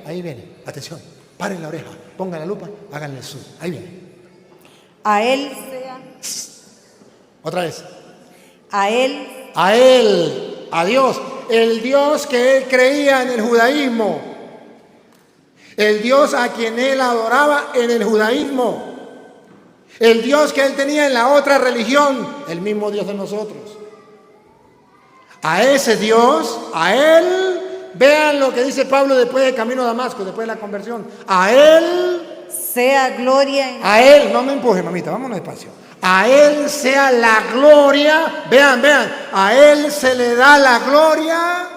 ahí viene. Atención, paren la oreja, pongan la lupa, háganle zoom. Ahí viene. A Él sea. Otra vez. A Él. A Él, a Dios. El Dios que él creía en el judaísmo. El Dios a quien él adoraba en el judaísmo. El Dios que él tenía en la otra religión. El mismo Dios de nosotros. A ese Dios, a Él, vean lo que dice Pablo después del camino a Damasco, después de la conversión. A Él sea gloria en... A Él, no me empuje, mamita, vámonos despacio. A Él sea la gloria, vean, a Él se le da la gloria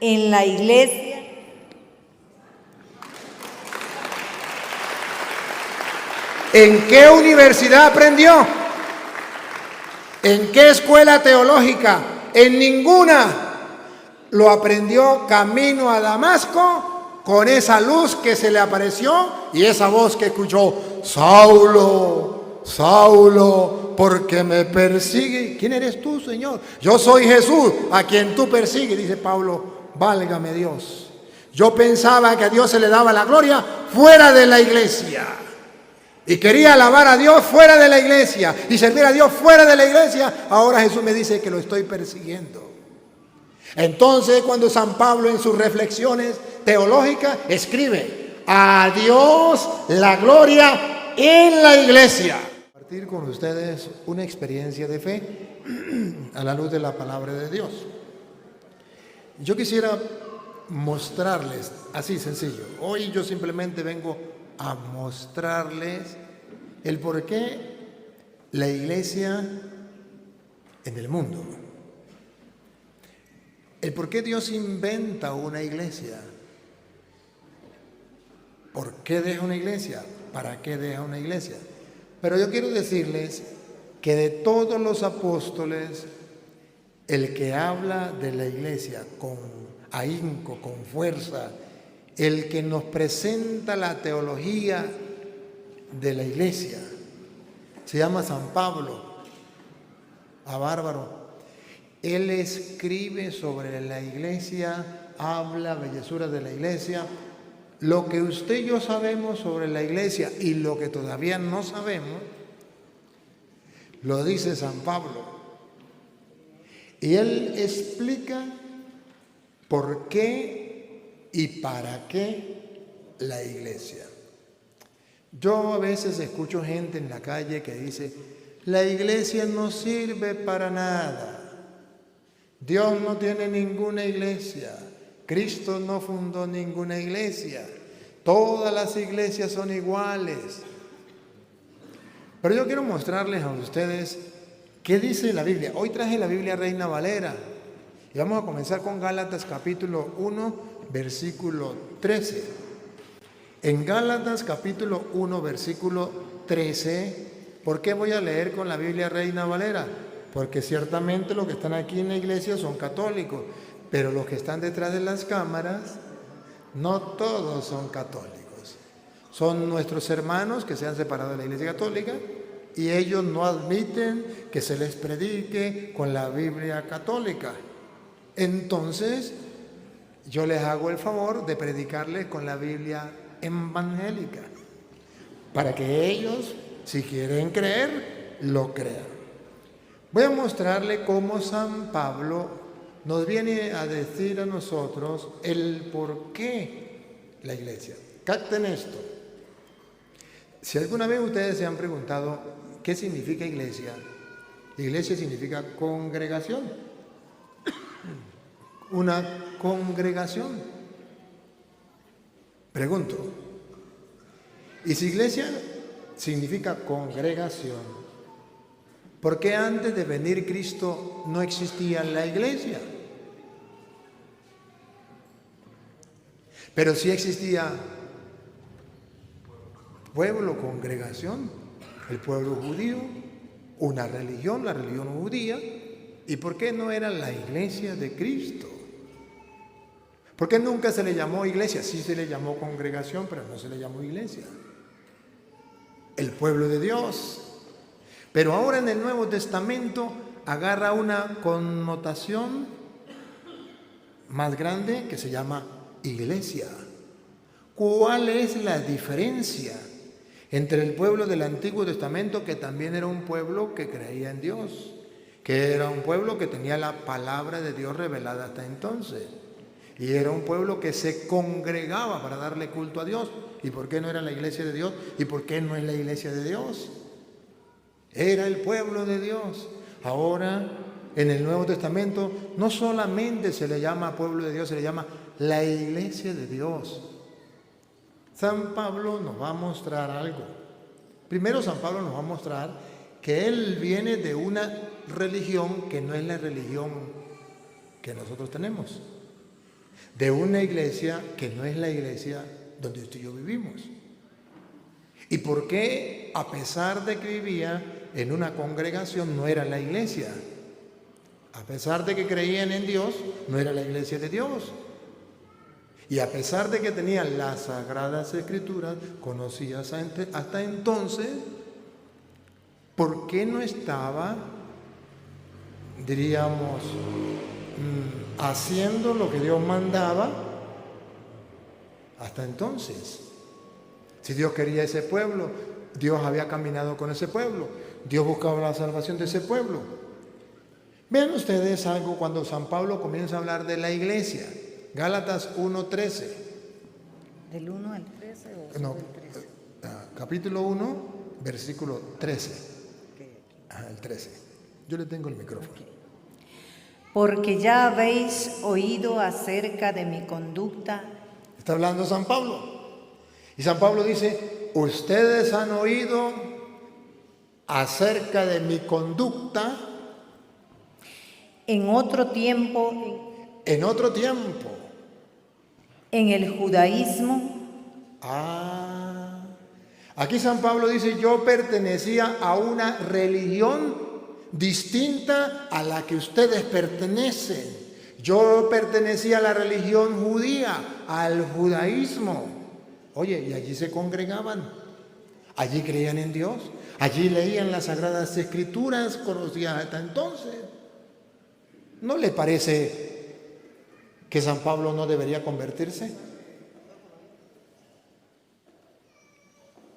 en la iglesia. ¿En qué universidad aprendió? ¿En qué escuela teológica? En ninguna. Lo aprendió camino a Damasco con esa luz que se le apareció y esa voz que escuchó: Saulo, Saulo, ¿por qué me persigue? ¿Quién eres tú, Señor? Yo soy Jesús, a quien tú persigues, dice Pablo. Válgame Dios. Yo pensaba que a Dios se le daba la gloria fuera de la iglesia. Y quería alabar a Dios fuera de la iglesia y servir a Dios fuera de la iglesia. Ahora Jesús me dice que lo estoy persiguiendo. Entonces, cuando San Pablo en sus reflexiones teológicas escribe: a Dios la gloria en la iglesia. Compartir con ustedes una experiencia de fe a la luz de la palabra de Dios. Yo quisiera mostrarles, así sencillo, hoy yo simplemente vengo a mostrarles el por qué la iglesia en el mundo, el por qué Dios inventa una iglesia, por qué deja una iglesia, para qué deja una iglesia. Pero yo quiero decirles que de todos los apóstoles, el que habla de la iglesia con ahínco, con fuerza, el que nos presenta la teología de la iglesia, se llama San Pablo, a bárbaro. Él escribe sobre la iglesia, habla bellezuras de la iglesia. Lo que usted y yo sabemos sobre la iglesia y lo que todavía no sabemos, lo dice San Pablo. Y él explica por qué y para qué la iglesia. Yo a veces escucho gente en la calle que dice: la iglesia no sirve para nada. Dios no tiene ninguna iglesia. Cristo no fundó ninguna iglesia. Todas las iglesias son iguales. Pero yo quiero mostrarles a ustedes qué dice la Biblia. Hoy traje la Biblia Reina Valera. Y vamos a comenzar con Gálatas capítulo 1, versículo 13. En Gálatas capítulo 1, versículo 13, ¿por qué voy a leer con la Biblia Reina Valera? Porque ciertamente los que están aquí en la iglesia son católicos, pero los que están detrás de las cámaras, no todos son católicos. Son nuestros hermanos que se han separado de la iglesia católica y ellos no admiten que se les predique con la Biblia católica. Entonces, yo les hago el favor de predicarles con la Biblia evangélica, para que ellos, si quieren creer, lo crean. Voy a mostrarle cómo San Pablo nos viene a decir a nosotros el por qué la iglesia. Capten esto. Si alguna vez ustedes se han preguntado qué significa iglesia, iglesia significa congregación. Una congregación. Pregunto, ¿y si iglesia significa congregación, por qué antes de venir Cristo no existía la iglesia? Pero sí existía pueblo, congregación, el pueblo judío, una religión, la religión judía. ¿Y por qué no era la iglesia de Cristo? ¿Por qué nunca se le llamó iglesia? Sí se le llamó congregación, pero no se le llamó iglesia. El pueblo de Dios. Pero ahora en el Nuevo Testamento agarra una connotación más grande que se llama iglesia. ¿Cuál es la diferencia entre el pueblo del Antiguo Testamento, que también era un pueblo que creía en Dios, que era un pueblo que tenía la palabra de Dios revelada hasta entonces, y era un pueblo que se congregaba para darle culto a Dios? ¿Y por qué no era la iglesia de Dios? ¿Y por qué no es la iglesia de Dios? Era el pueblo de Dios. Ahora, en el Nuevo Testamento, no solamente se le llama pueblo de Dios, se le llama la iglesia de Dios. San Pablo nos va a mostrar algo. Primero, San Pablo nos va a mostrar que él viene de una religión que no es la religión que nosotros tenemos, de una iglesia que no es la iglesia donde usted y yo vivimos. ¿Y por qué, a pesar de que vivía en una congregación, no era la iglesia? A pesar de que creían en Dios, no era la iglesia de Dios. Y a pesar de que tenían las Sagradas Escrituras conocidas hasta entonces, ¿por qué no estaba, diríamos, haciendo lo que Dios mandaba hasta entonces? Si Dios quería ese pueblo, Dios había caminado con ese pueblo, Dios buscaba la salvación de ese pueblo. Vean ustedes algo cuando San Pablo comienza a hablar de la iglesia. Gálatas 1:13. ¿Del 1 al 13 o No, del 13? Capítulo 1, versículo 13. El 13. Yo le tengo el micrófono. Porque ya habéis oído acerca de mi conducta. Está hablando San Pablo. Y San Pablo dice, ustedes han oído acerca de mi conducta En otro tiempo, en otro tiempo. en el judaísmo, Aquí San Pablo dice, yo pertenecía a una religión distinta a la que ustedes pertenecen. Yo pertenecía a la religión judía, al judaísmo. Oye, y allí se congregaban, allí creían en Dios, allí leían las Sagradas Escrituras conocidas hasta entonces. ¿No le parece que San Pablo no debería convertirse?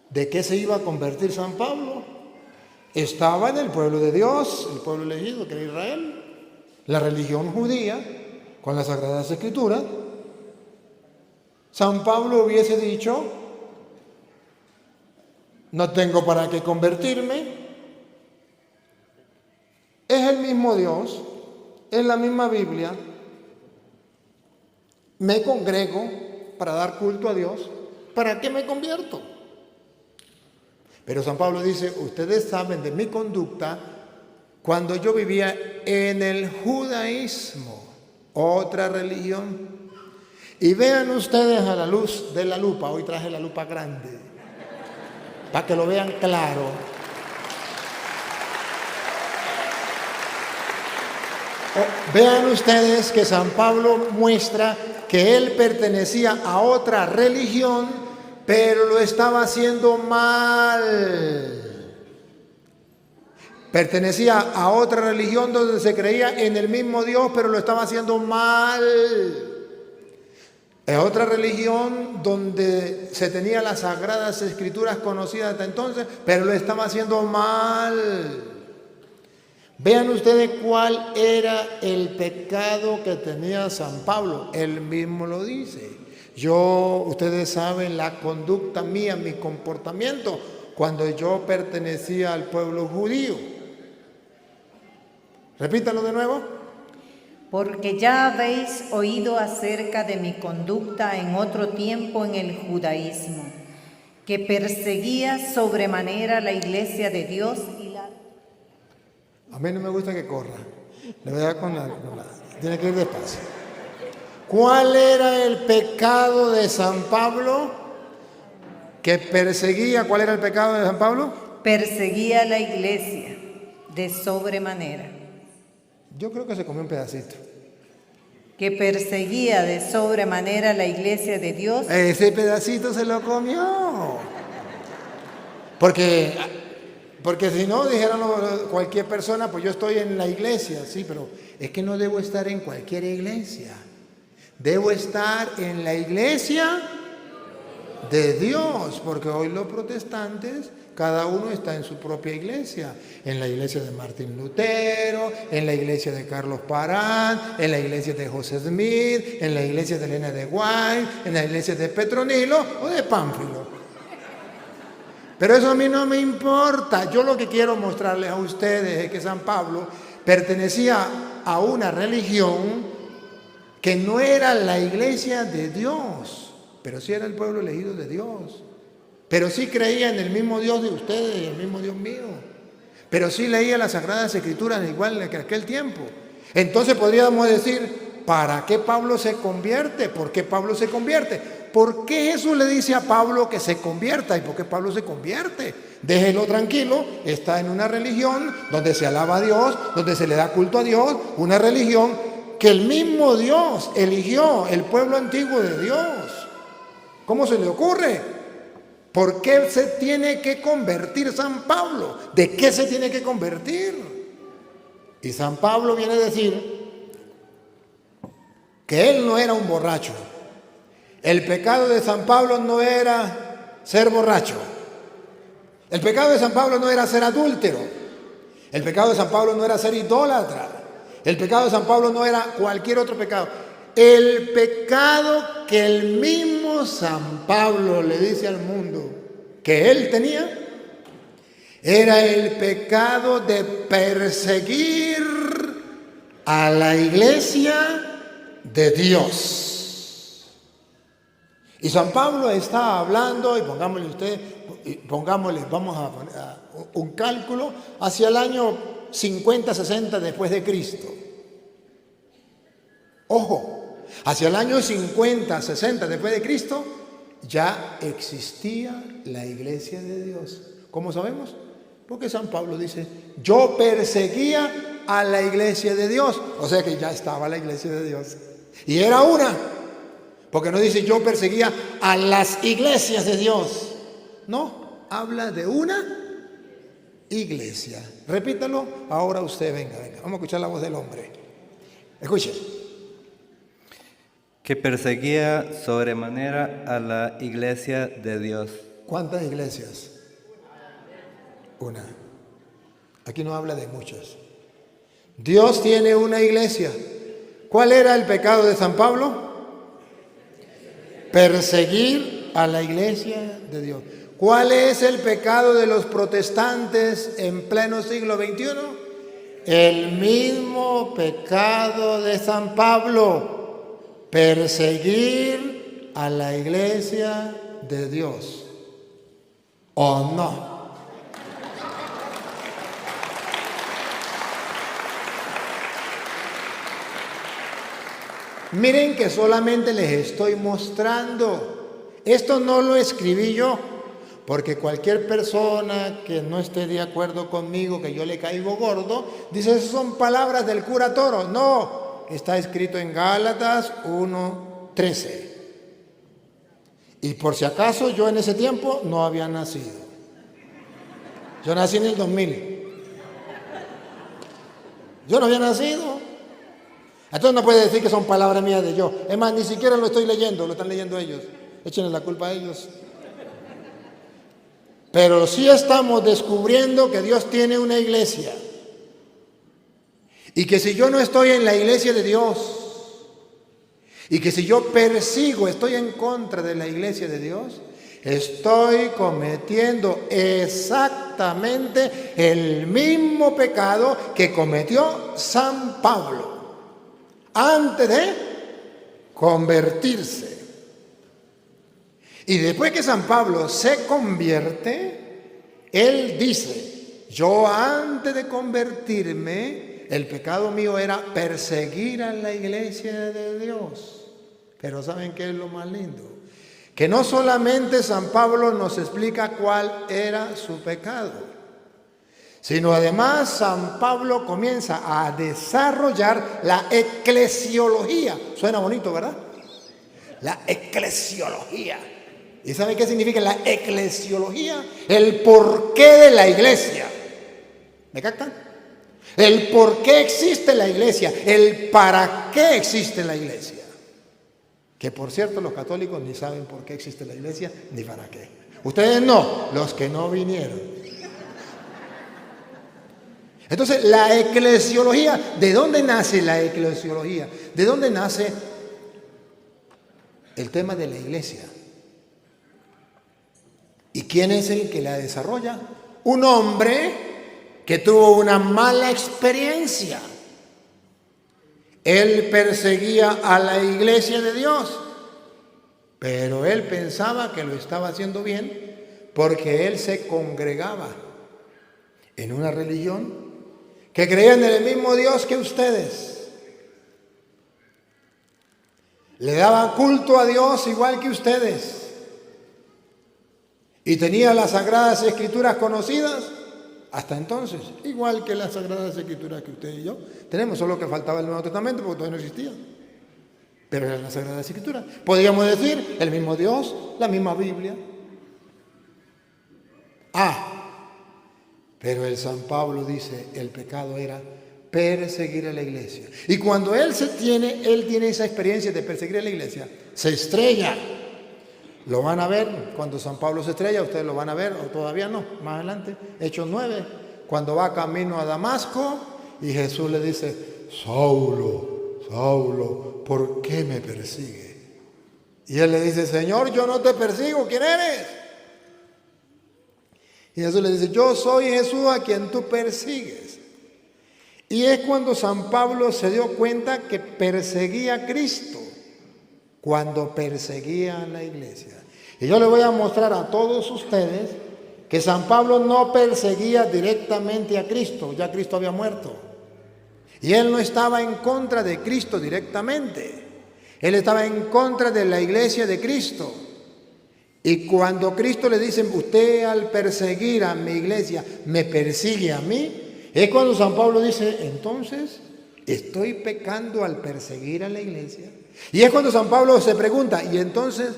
¿De qué se iba a convertir San Pablo? Estaba en el pueblo de Dios, el pueblo elegido que era Israel, la religión judía, con las Sagradas Escrituras. San Pablo hubiese dicho, no tengo para qué convertirme, es el mismo Dios, es la misma Biblia, me congrego para dar culto a Dios, ¿para qué me convierto? Pero San Pablo dice, ustedes saben de mi conducta cuando yo vivía en el judaísmo, otra religión. Y vean ustedes a la luz de la lupa, hoy traje la lupa grande, para que lo vean claro. Vean ustedes que San Pablo muestra que él pertenecía a otra religión, pero lo estaba haciendo mal. Pertenecía a otra religión donde se creía en el mismo Dios, pero lo estaba haciendo mal. Es otra religión donde se tenía las Sagradas Escrituras conocidas hasta entonces, pero lo estaba haciendo mal. Vean ustedes cuál era el pecado que tenía San Pablo. Él mismo lo dice. Ustedes saben la conducta mía, mi comportamiento, cuando yo pertenecía al pueblo judío. Repítalo de nuevo. porque ya habéis oído acerca de mi conducta en otro tiempo en el judaísmo, que perseguía sobremanera la iglesia de Dios y la... A mí no me gusta que corra. Le voy a dar tiene que ir despacio. ¿Cuál era el pecado de San Pablo? Que perseguía. ¿Cuál era el pecado de San Pablo? Perseguía la iglesia de sobremanera. Yo creo que se comió un pedacito. Que perseguía de sobremanera la iglesia de Dios. Ese pedacito se lo comió. Porque si no, dijeran cualquier persona, pues yo estoy en la iglesia. Sí, pero es que no debo estar en cualquier iglesia. Debo estar en la iglesia de Dios, porque hoy los protestantes, cada uno está en su propia iglesia, en la iglesia de Martín Lutero, en la iglesia de Carlos Parán, en la iglesia de José Smith, en la iglesia de Elena de White, en la iglesia de Petronilo o de Pánfilo. Pero eso a mí no me importa. Yo lo que quiero mostrarles a ustedes es que San Pablo pertenecía a una religión que no era la iglesia de Dios, pero sí era el pueblo elegido de Dios. Pero sí creía en el mismo Dios de ustedes y el mismo Dios mío. Pero sí leía las Sagradas Escrituras igual que aquel tiempo. Entonces podríamos decir, ¿para qué Pablo se convierte? ¿Por qué Pablo se convierte? ¿Por qué Jesús le dice a Pablo que se convierta? ¿Y por qué Pablo se convierte? Déjelo tranquilo, está en una religión donde se alaba a Dios, donde se le da culto a Dios, una religión que el mismo Dios eligió, el pueblo antiguo de Dios. ¿Cómo se le ocurre? ¿Por qué se tiene que convertir San Pablo? ¿De qué se tiene que convertir? Y San Pablo viene a decir que él no era un borracho. El pecado de San Pablo no era ser borracho. El pecado de San Pablo no era ser adúltero. El pecado de San Pablo no era ser idólatra. El pecado de San Pablo no era cualquier otro pecado. El pecado que el mismo San Pablo le dice al mundo que él tenía era el pecado de perseguir a la iglesia de Dios. Y San Pablo está hablando, y pongámosle, vamos a poner un cálculo, hacia el año 50, 60 después de Cristo. Ojo, hacia el año 50, 60 después de Cristo, ya existía la iglesia de Dios. ¿Cómo sabemos? Porque San Pablo dice, yo perseguía a la iglesia de Dios. O sea que ya estaba la iglesia de Dios. Y era una. Porque no dice yo perseguía a las iglesias de Dios. No, habla de una iglesia. Repítalo, ahora usted venga. Vamos a escuchar la voz del hombre. Escuche. Que perseguía sobremanera a la iglesia de Dios. ¿Cuántas iglesias? Una. Aquí no habla de muchas. Dios tiene una iglesia. ¿Cuál era el pecado de San Pablo? Perseguir a la iglesia de Dios. ¿Cuál es el pecado de los protestantes en pleno siglo XXI? El mismo pecado de San Pablo, perseguir a la iglesia de Dios. ¿O no? Miren que solamente les estoy mostrando. Esto no lo escribí yo, porque cualquier persona que no esté de acuerdo conmigo, que yo le caigo gordo, dice, esas son palabras del cura Toro. No, está escrito en Gálatas 1:13. Y por si acaso, yo en ese tiempo no había nacido. Yo nací en el 2000. Yo no había nacido. Entonces no puede decir que son palabras mías de yo. Es más, ni siquiera lo estoy leyendo, lo están leyendo ellos. Échenle la culpa a ellos. Pero sí estamos descubriendo que Dios tiene una iglesia. Y que si yo no estoy en la iglesia de Dios, y que si yo persigo, estoy en contra de la iglesia de Dios, estoy cometiendo exactamente el mismo pecado que cometió San Pablo antes de convertirse. Y después que San Pablo se convierte, él dice, yo antes de convertirme, el pecado mío era perseguir a la iglesia de Dios. Pero ¿saben qué es lo más lindo? Que no solamente San Pablo nos explica cuál era su pecado, sino además San Pablo comienza a desarrollar la eclesiología. Suena bonito, ¿verdad? La eclesiología. ¿Y saben qué significa la eclesiología? El porqué de la iglesia. ¿Me captan? El por qué existe la iglesia, el para qué existe la iglesia. Que por cierto los católicos ni saben por qué existe la iglesia ni para qué. Ustedes no, los que no vinieron. Entonces la eclesiología, ¿de dónde nace la eclesiología? ¿De dónde nace el tema de la iglesia? ¿Y quién es el que la desarrolla? Un hombre que tuvo una mala experiencia. Él perseguía a la iglesia de Dios, pero él pensaba que lo estaba haciendo bien porque él se congregaba en una religión que creía en el mismo Dios que ustedes. Le daba culto a Dios igual que ustedes. Y tenía las Sagradas Escrituras conocidas hasta entonces, igual que las Sagradas Escrituras que usted y yo tenemos, solo que faltaba el Nuevo Testamento porque todavía no existía. Pero eran las Sagradas Escrituras. Podríamos decir, el mismo Dios, la misma Biblia. Pero el San Pablo dice, el pecado era perseguir a la iglesia. Y cuando él tiene esa experiencia de perseguir a la iglesia, se estrella. Lo van a ver cuando San Pablo se estrella, ustedes lo van a ver, o todavía no, más adelante, Hechos 9, cuando va camino a Damasco y Jesús le dice, Saulo, Saulo, ¿por qué me persigue? Y él le dice, Señor, yo no te persigo, ¿quién eres? Y Jesús le dice, yo soy Jesús a quien tú persigues. Y es cuando San Pablo se dio cuenta que perseguía a Cristo, cuando perseguía a la iglesia. Y yo le voy a mostrar a todos ustedes que San Pablo no perseguía directamente a Cristo, ya Cristo había muerto. Y él no estaba en contra de Cristo directamente, él estaba en contra de la iglesia de Cristo. Y cuando Cristo le dice, usted al perseguir a mi iglesia me persigue a mí, es cuando San Pablo dice, entonces estoy pecando al perseguir a la iglesia. Y es cuando San Pablo se pregunta, ¿y entonces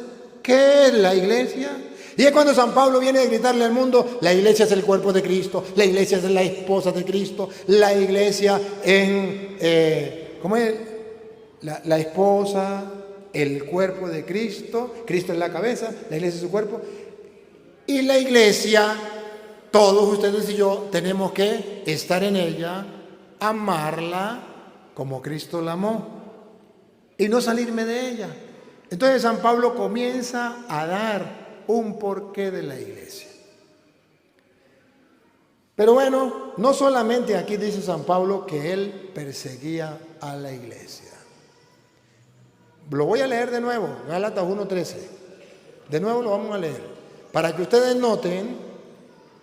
qué es la iglesia? Y es cuando San Pablo viene a gritarle al mundo, la iglesia es el cuerpo de Cristo, la iglesia es la esposa de Cristo, la iglesia ¿cómo es? La esposa, el cuerpo de Cristo, Cristo es la cabeza, la iglesia es su cuerpo. Y la iglesia, todos ustedes y yo tenemos que estar en ella, amarla como Cristo la amó. Y no salirme de ella. Entonces San Pablo comienza a dar un porqué de la iglesia. Pero bueno, no solamente aquí dice San Pablo que él perseguía a la iglesia. Lo voy a leer de nuevo, Gálatas 1:13. De nuevo lo vamos a leer. Para que ustedes noten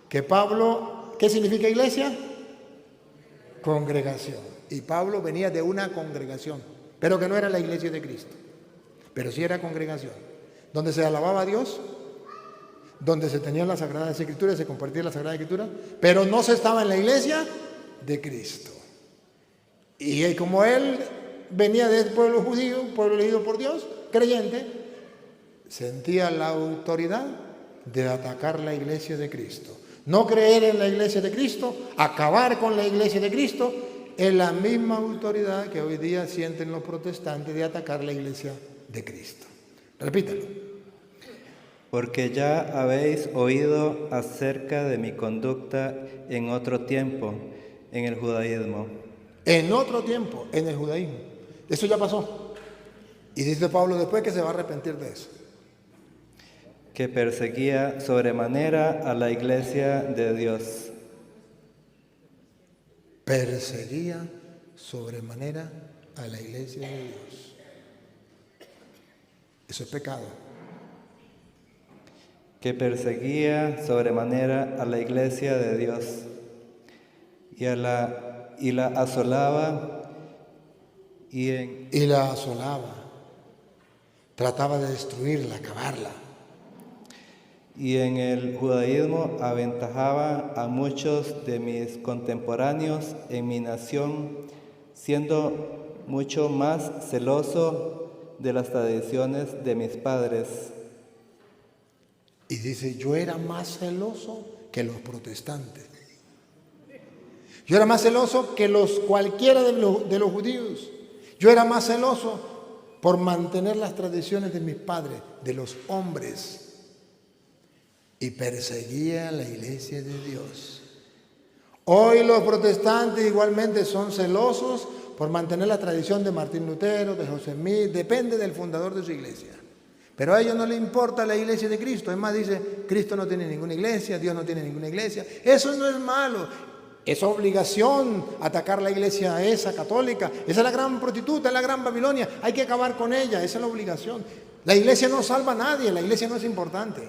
que Pablo, ¿qué significa iglesia? Congregación. Y Pablo venía de una congregación, pero que no era la iglesia de Cristo, pero sí era congregación, donde se alababa a Dios, donde se tenían las Sagradas Escrituras, se compartían las Sagradas Escrituras, pero no se estaba en la iglesia de Cristo. Y como él venía del pueblo judío, pueblo elegido por Dios, creyente, sentía la autoridad de atacar la iglesia de Cristo. No creer en la iglesia de Cristo, acabar con la iglesia de Cristo, es la misma autoridad que hoy día sienten los protestantes de atacar la iglesia de Cristo. Repítalo. Porque ya habéis oído acerca de mi conducta en otro tiempo, en el judaísmo. En otro tiempo, en el judaísmo. Eso ya pasó. Y dice Pablo después que se va a arrepentir de eso. Que perseguía sobremanera a la iglesia de Dios. Perseguía sobremanera a la iglesia de Dios. Eso es pecado. Que perseguía sobremanera a la iglesia de Dios y la asolaba y la asolaba. Trataba de destruirla, acabarla. Y en el judaísmo aventajaba a muchos de mis contemporáneos en mi nación, siendo mucho más celoso de las tradiciones de mis padres. Y dice, yo era más celoso que los protestantes. Yo era más celoso que cualquiera de los judíos. Yo era más celoso por mantener las tradiciones de mis padres, de los hombres, y perseguía la iglesia de Dios. Hoy los protestantes igualmente son celosos por mantener la tradición de Martín Lutero, de José Smith, depende del fundador de su iglesia. Pero a ellos no les importa la iglesia de Cristo. Es más, dice, Cristo no tiene ninguna iglesia, Dios no tiene ninguna iglesia. Eso no es malo. Es obligación atacar la iglesia esa católica. Esa es la gran prostituta, es la gran Babilonia. Hay que acabar con ella, esa es la obligación. La iglesia no salva a nadie, la iglesia no es importante.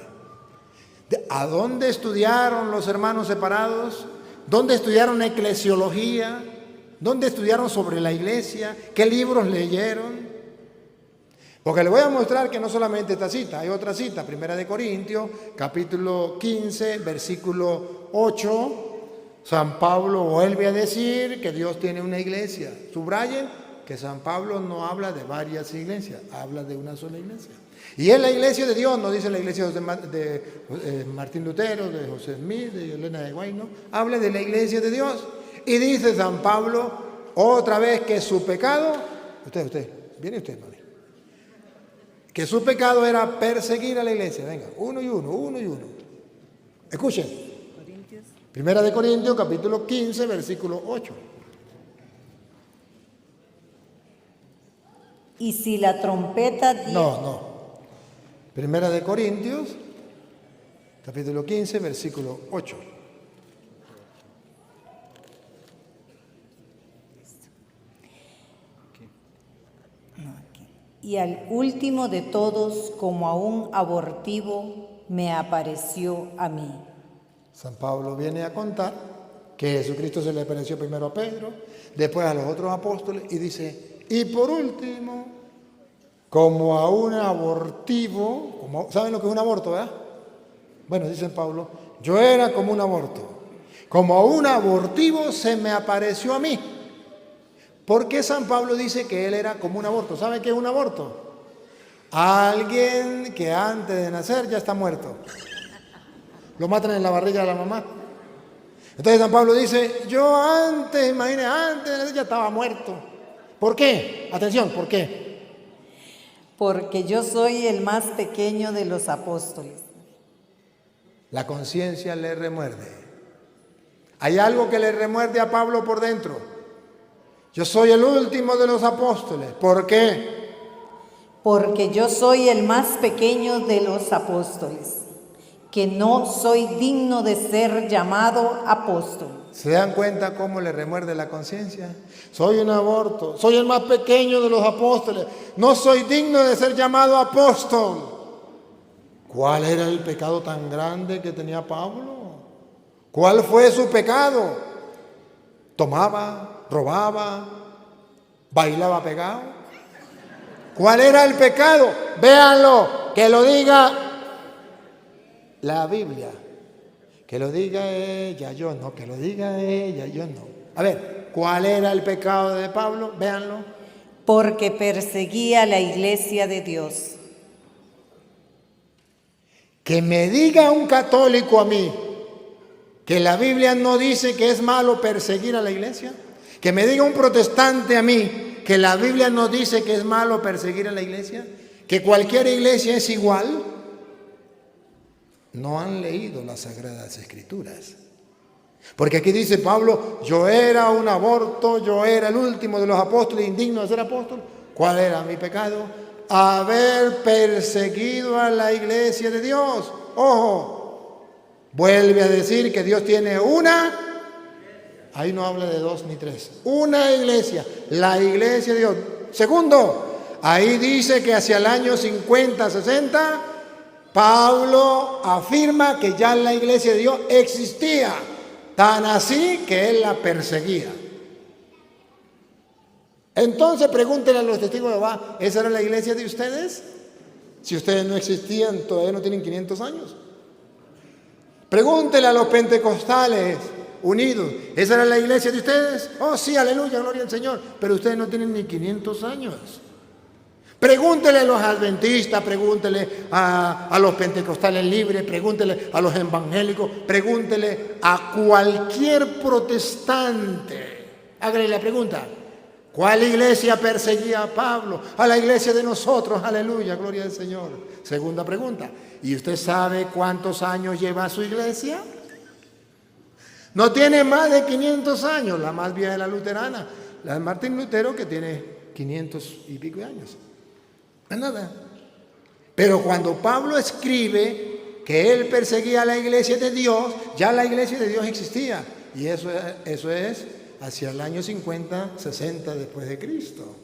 ¿A dónde estudiaron los hermanos separados? ¿Dónde estudiaron eclesiología? ¿Dónde estudiaron sobre la iglesia? ¿Qué libros leyeron? Porque le voy a mostrar que no solamente esta cita, hay otra cita, 1 Corintios, capítulo 15, versículo 8. San Pablo vuelve a decir que Dios tiene una iglesia. Subrayen que San Pablo no habla de varias iglesias, habla de una sola iglesia. Y es la iglesia de Dios, no dice la iglesia de Martín Lutero, de José Smith, de Elena de White, no. Habla de la iglesia de Dios. Y dice San Pablo otra vez que su pecado, viene usted, mami, que su pecado era perseguir a la iglesia. Venga, uno y uno. Escuchen. 1 Corintios, capítulo 15, versículo 8. Y si la trompeta... No. 1 Corintios, capítulo 15, versículo 8. Y al último de todos, como a un abortivo, me apareció a mí. San Pablo viene a contar que Jesucristo se le apareció primero a Pedro, después a los otros apóstoles, y dice, y por último, como a un abortivo, ¿saben lo que es un aborto, verdad? Bueno, dice Pablo, yo era como un aborto, como a un abortivo se me apareció a mí. ¿Por qué San Pablo dice que él era como un aborto? ¿Saben qué es un aborto? Alguien que antes de nacer ya está muerto. Lo matan en la barriga de la mamá. Entonces San Pablo dice, yo antes de nacer ya estaba muerto. ¿Por qué? Atención, ¿por qué? Porque yo soy el más pequeño de los apóstoles. La conciencia le remuerde. Hay algo que le remuerde a Pablo por dentro. Yo soy el último de los apóstoles. ¿Por qué? Porque yo soy el más pequeño de los apóstoles, que no soy digno de ser llamado apóstol. ¿Se dan cuenta cómo le remuerde la conciencia? Soy un aborto, soy el más pequeño de los apóstoles, no soy digno de ser llamado apóstol. ¿Cuál era el pecado tan grande que tenía Pablo? ¿Cuál fue su pecado? Tomaba, robaba, bailaba pegado. ¿Cuál era el pecado? Véanlo, que lo diga la Biblia. Que lo diga ella, yo no. Que lo diga ella, yo no. A ver, ¿cuál era el pecado de Pablo? Véanlo. Porque perseguía la iglesia de Dios. Que me diga un católico a mí que la Biblia no dice que es malo perseguir a la iglesia. Que me diga un protestante a mí que la Biblia no dice que es malo perseguir a la iglesia. Que cualquier iglesia es igual. No han leído las Sagradas Escrituras. Porque aquí dice Pablo, yo era un aborto, yo era el último de los apóstoles, indigno de ser apóstol. ¿Cuál era mi pecado? Haber perseguido a la iglesia de Dios. Ojo, vuelve a decir que Dios tiene una, ahí no habla de dos ni tres, una iglesia, la iglesia de Dios. Segundo, ahí dice que hacia el año 50, 60, Pablo afirma que ya la iglesia de Dios existía, tan así que él la perseguía. Entonces pregúntenle a los testigos de Jehová, ¿esa era la iglesia de ustedes? Si ustedes no existían, todavía no tienen 500 años. Pregúntenle a los pentecostales unidos, ¿esa era la iglesia de ustedes? Oh sí, aleluya, gloria al Señor, pero ustedes no tienen ni 500 años. Pregúntele a los adventistas, pregúntele a los pentecostales libres, pregúntele a los evangélicos, pregúntele a cualquier protestante. Hágale la pregunta, ¿Cuál iglesia perseguía a Pablo? A la iglesia de nosotros, aleluya, gloria al Señor. Segunda pregunta, ¿y usted sabe cuántos años lleva su iglesia? No tiene más de 500 años, la más vieja es la luterana, la de Martín Lutero, que tiene 500 y pico de años. No es nada. Pero cuando Pablo escribe que él perseguía a la iglesia de Dios, ya la iglesia de Dios existía. Y eso es hacia el año 50, 60 después de Cristo.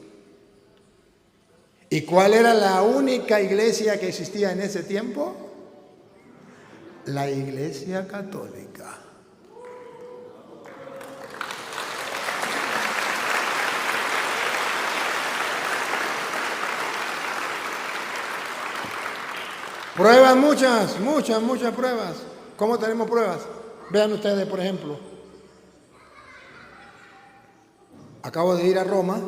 ¿Y cuál era la única iglesia que existía en ese tiempo? La Iglesia Católica. Pruebas muchas pruebas. ¿Cómo tenemos pruebas? Vean ustedes, por ejemplo. Acabo de ir a Roma.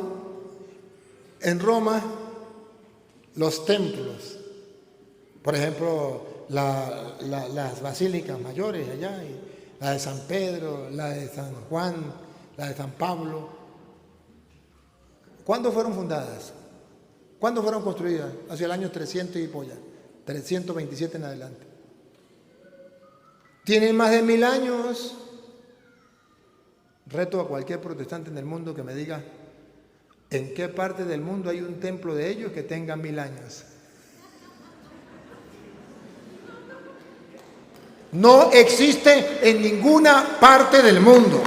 En Roma, los templos, por ejemplo, las basílicas mayores allá, la de San Pedro, la de San Juan, la de San Pablo. ¿Cuándo fueron fundadas? ¿Cuándo fueron construidas? Hacia el año 300 y polla. 327 en adelante. Tienen más de 1000 años. Reto a cualquier protestante en el mundo que me diga en qué parte del mundo hay un templo de ellos que tenga 1000 años. No existe en ninguna parte del mundo.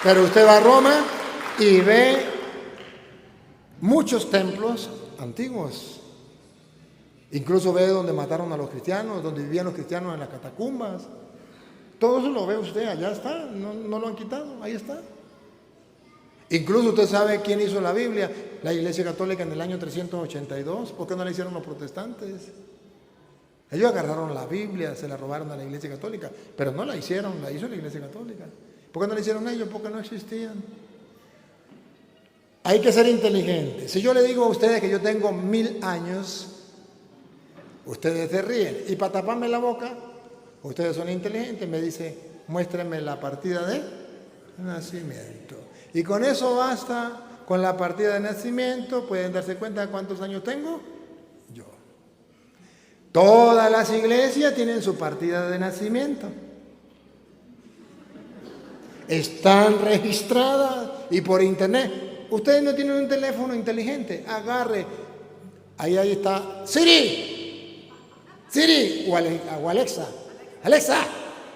Pero usted va a Roma y ve muchos templos antiguos. Incluso ve donde mataron a los cristianos, donde vivían los cristianos en las catacumbas. Todo eso lo ve usted, allá está, no lo han quitado, ahí está. Incluso usted sabe quién hizo la Biblia, la Iglesia Católica en el año 382. ¿Por qué no la hicieron los protestantes? Ellos agarraron la Biblia, se la robaron a la Iglesia Católica, pero no la hicieron, la hizo la Iglesia Católica. ¿Por qué no la hicieron ellos? Porque no existían. Hay que ser inteligente. Si yo le digo a ustedes que yo tengo 1000 años, ustedes se ríen. Y para taparme la boca, ustedes son inteligentes, me dice, muéstrenme la partida de nacimiento. Y con eso basta, con la partida de nacimiento, pueden darse cuenta de cuántos años tengo yo. Todas las iglesias tienen su partida de nacimiento. Están registradas y por internet. Ustedes no tienen un teléfono inteligente, agarre, ahí está, Siri, o Alexa,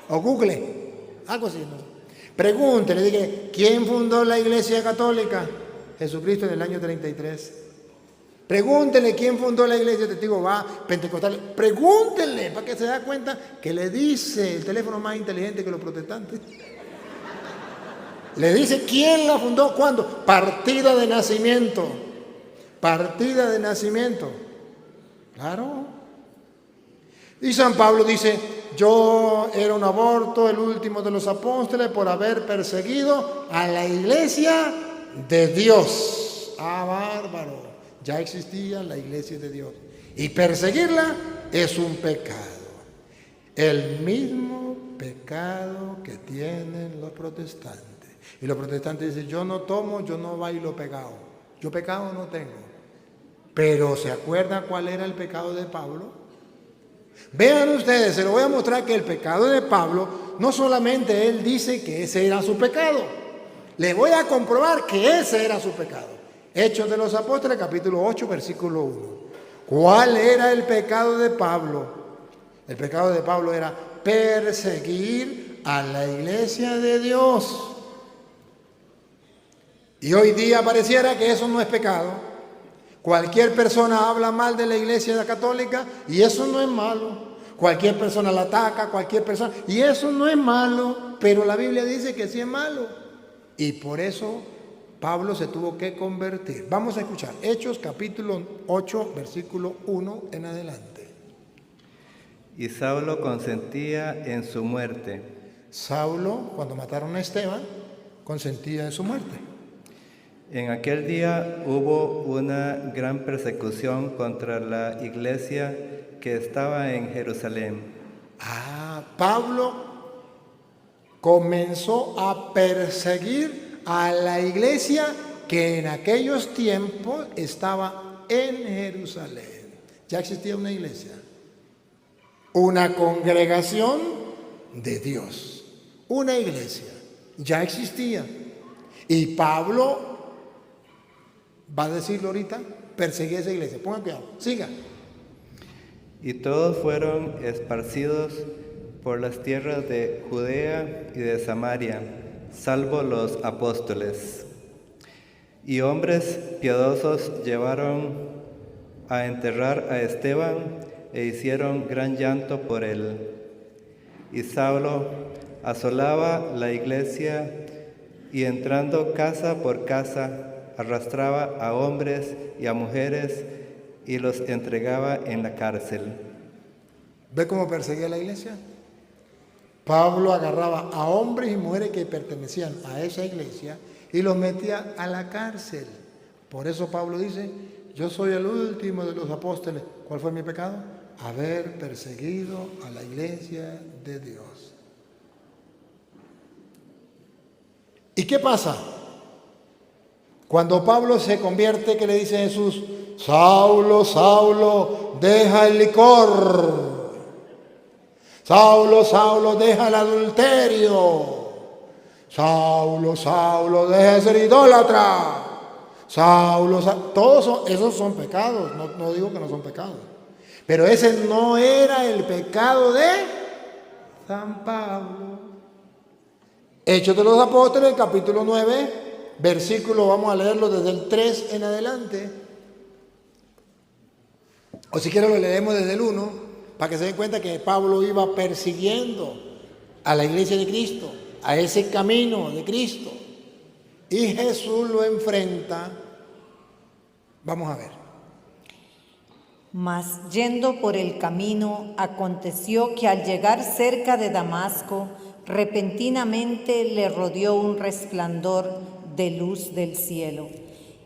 o Google, algo así, ¿no? Pregúntele, dije, ¿quién fundó la Iglesia Católica? Jesucristo en el año 33. Pregúntele quién fundó la Iglesia Testigo va Pentecostal. Pregúntele para que se da cuenta que le dice el teléfono más inteligente que los protestantes. Le dice quién la fundó, cuándo. Partida de nacimiento. Partida de nacimiento. Claro. Y San Pablo dice, yo era un aborto, el último de los apóstoles, por haber perseguido a la iglesia de Dios. Ah, bárbaro. Ya existía la iglesia de Dios. Y perseguirla es un pecado. El mismo pecado que tienen los protestantes. Y los protestantes dicen, yo no tomo, yo no bailo pecado. Yo pecado no tengo. Pero ¿se acuerda cuál era el pecado de Pablo? Vean ustedes, se lo voy a mostrar que el pecado de Pablo, no solamente él dice que ese era su pecado. Le voy a comprobar que ese era su pecado. Hechos de los Apóstoles, capítulo 8, versículo 1. ¿Cuál era el pecado de Pablo? El pecado de Pablo era perseguir a la iglesia de Dios. Y hoy día pareciera que eso no es pecado. Cualquier persona habla mal de la iglesia católica y eso no es malo. Cualquier persona la ataca, cualquier persona, y eso no es malo, pero la Biblia dice que sí es malo. Y por eso Pablo se tuvo que convertir. Vamos a escuchar Hechos capítulo 8, versículo 1 en adelante. Y Saulo consentía en su muerte. Saulo, cuando mataron a Esteban, consentía en su muerte. En aquel día hubo una gran persecución contra la iglesia que estaba en Jerusalén. Pablo comenzó a perseguir a la iglesia que en aquellos tiempos estaba en Jerusalén. Ya existía una iglesia, una congregación de Dios, una iglesia, ya existía. Y Pablo, va a decirlo ahorita, perseguía esa iglesia. Pongan cuidado, siga. Y todos fueron esparcidos por las tierras de Judea y de Samaria, salvo los apóstoles. Y hombres piadosos llevaron a enterrar a Esteban e hicieron gran llanto por él. Y Saulo asolaba la iglesia y entrando casa por casa arrastraba a hombres y a mujeres y los entregaba en la cárcel. ¿Ve cómo perseguía la iglesia? Pablo agarraba a hombres y mujeres que pertenecían a esa iglesia y los metía a la cárcel. Por eso Pablo dice, yo soy el último de los apóstoles. ¿Cuál fue mi pecado? Haber perseguido a la iglesia de Dios. ¿Y qué pasa? Cuando Pablo se convierte, ¿qué le dice Jesús? Saulo, Saulo, deja el licor. Saulo, Saulo, deja el adulterio. Saulo, Saulo, deja de ser idólatra. Saulo, todos esos son pecados. No digo que no son pecados. Pero ese no era el pecado de San Pablo. Hechos de los Apóstoles, capítulo 9, versículo, vamos a leerlo desde el 3 en adelante. O si quieren lo leemos desde el 1, para que se den cuenta que Pablo iba persiguiendo a la iglesia de Cristo, a ese camino de Cristo. Y Jesús lo enfrenta. Vamos a ver. Mas yendo por el camino, aconteció que al llegar cerca de Damasco, repentinamente le rodeó un resplandor de luz del cielo.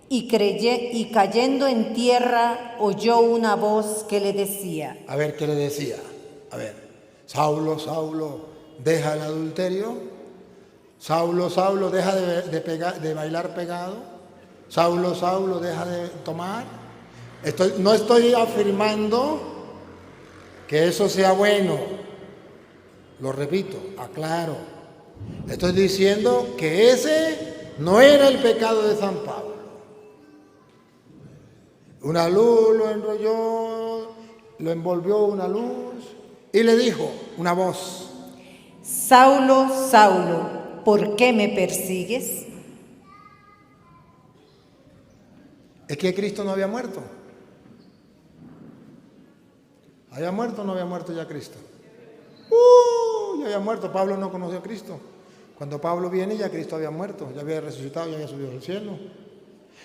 Y cayendo en tierra, oyó una voz que le decía. A ver, ¿qué le decía? A ver, Saulo, Saulo, deja el adulterio. Saulo, Saulo, deja de bailar pegado. Saulo, Saulo, deja de tomar. No estoy afirmando que eso sea bueno. Lo repito, aclaro. Estoy diciendo que ese no era el pecado de San Pablo. Una luz lo enrolló, lo envolvió una luz y le dijo una voz. Saulo, Saulo, ¿por qué me persigues? Es que Cristo no había muerto. ¿Había muerto o no había muerto ya Cristo? Ya había muerto. Pablo no conoció a Cristo. Cuando Pablo viene ya Cristo había muerto, ya había resucitado, ya había subido al cielo.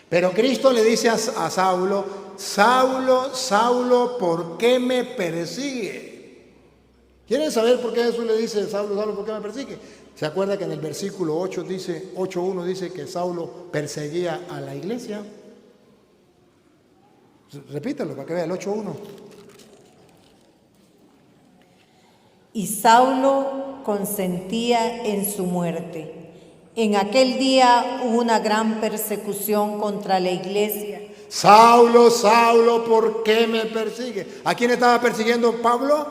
Pero Cristo le dice a Saulo, Saulo, Saulo, ¿por qué me persigue? ¿Quieren saber por qué Jesús le dice, Saulo, Saulo, ¿por qué me persigue? ¿Se acuerda que en el versículo 8:1 dice que Saulo perseguía a la iglesia? Repítalo para que vea el 8:1. Y Saulo consentía en su muerte. En aquel día hubo una gran persecución contra la iglesia. Saulo, Saulo, ¿por qué me persigue? ¿A quién estaba persiguiendo Pablo?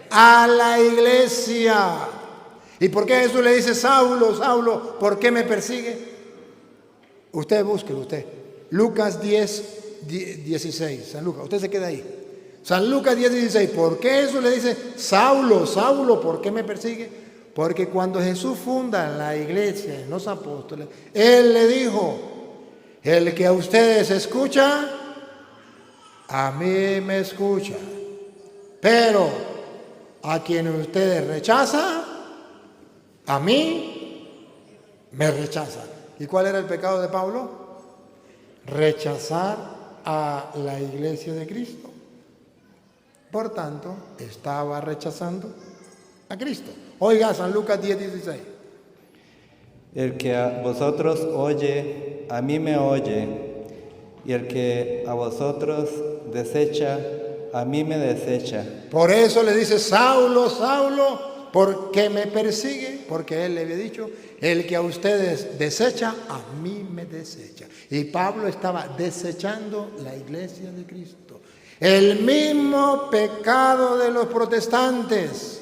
A la iglesia. ¿Y por qué Jesús le dice, Saulo, Saulo, ¿por qué me persigue? Usted búsquelo, usted. Lucas 10:16. San Lucas, usted se queda ahí. San Lucas 10:16. ¿Por qué Jesús le dice, Saulo, Saulo, ¿por qué me persigue? Porque cuando Jesús funda la iglesia, en los apóstoles, Él le dijo, el que a ustedes escucha, a mí me escucha. Pero a quien ustedes rechazan, a mí me rechazan. ¿Y cuál era el pecado de Pablo? Rechazar a la iglesia de Cristo. Por tanto, estaba rechazando a Cristo. Oiga, San Lucas 10:16. El que a vosotros oye, a mí me oye, y el que a vosotros desecha, a mí me desecha. Por eso le dice, Saulo, Saulo, ¿por qué me persigue? Porque él le había dicho, el que a ustedes desecha, a mí me desecha. Y Pablo estaba desechando la iglesia de Cristo. El mismo pecado de los protestantes.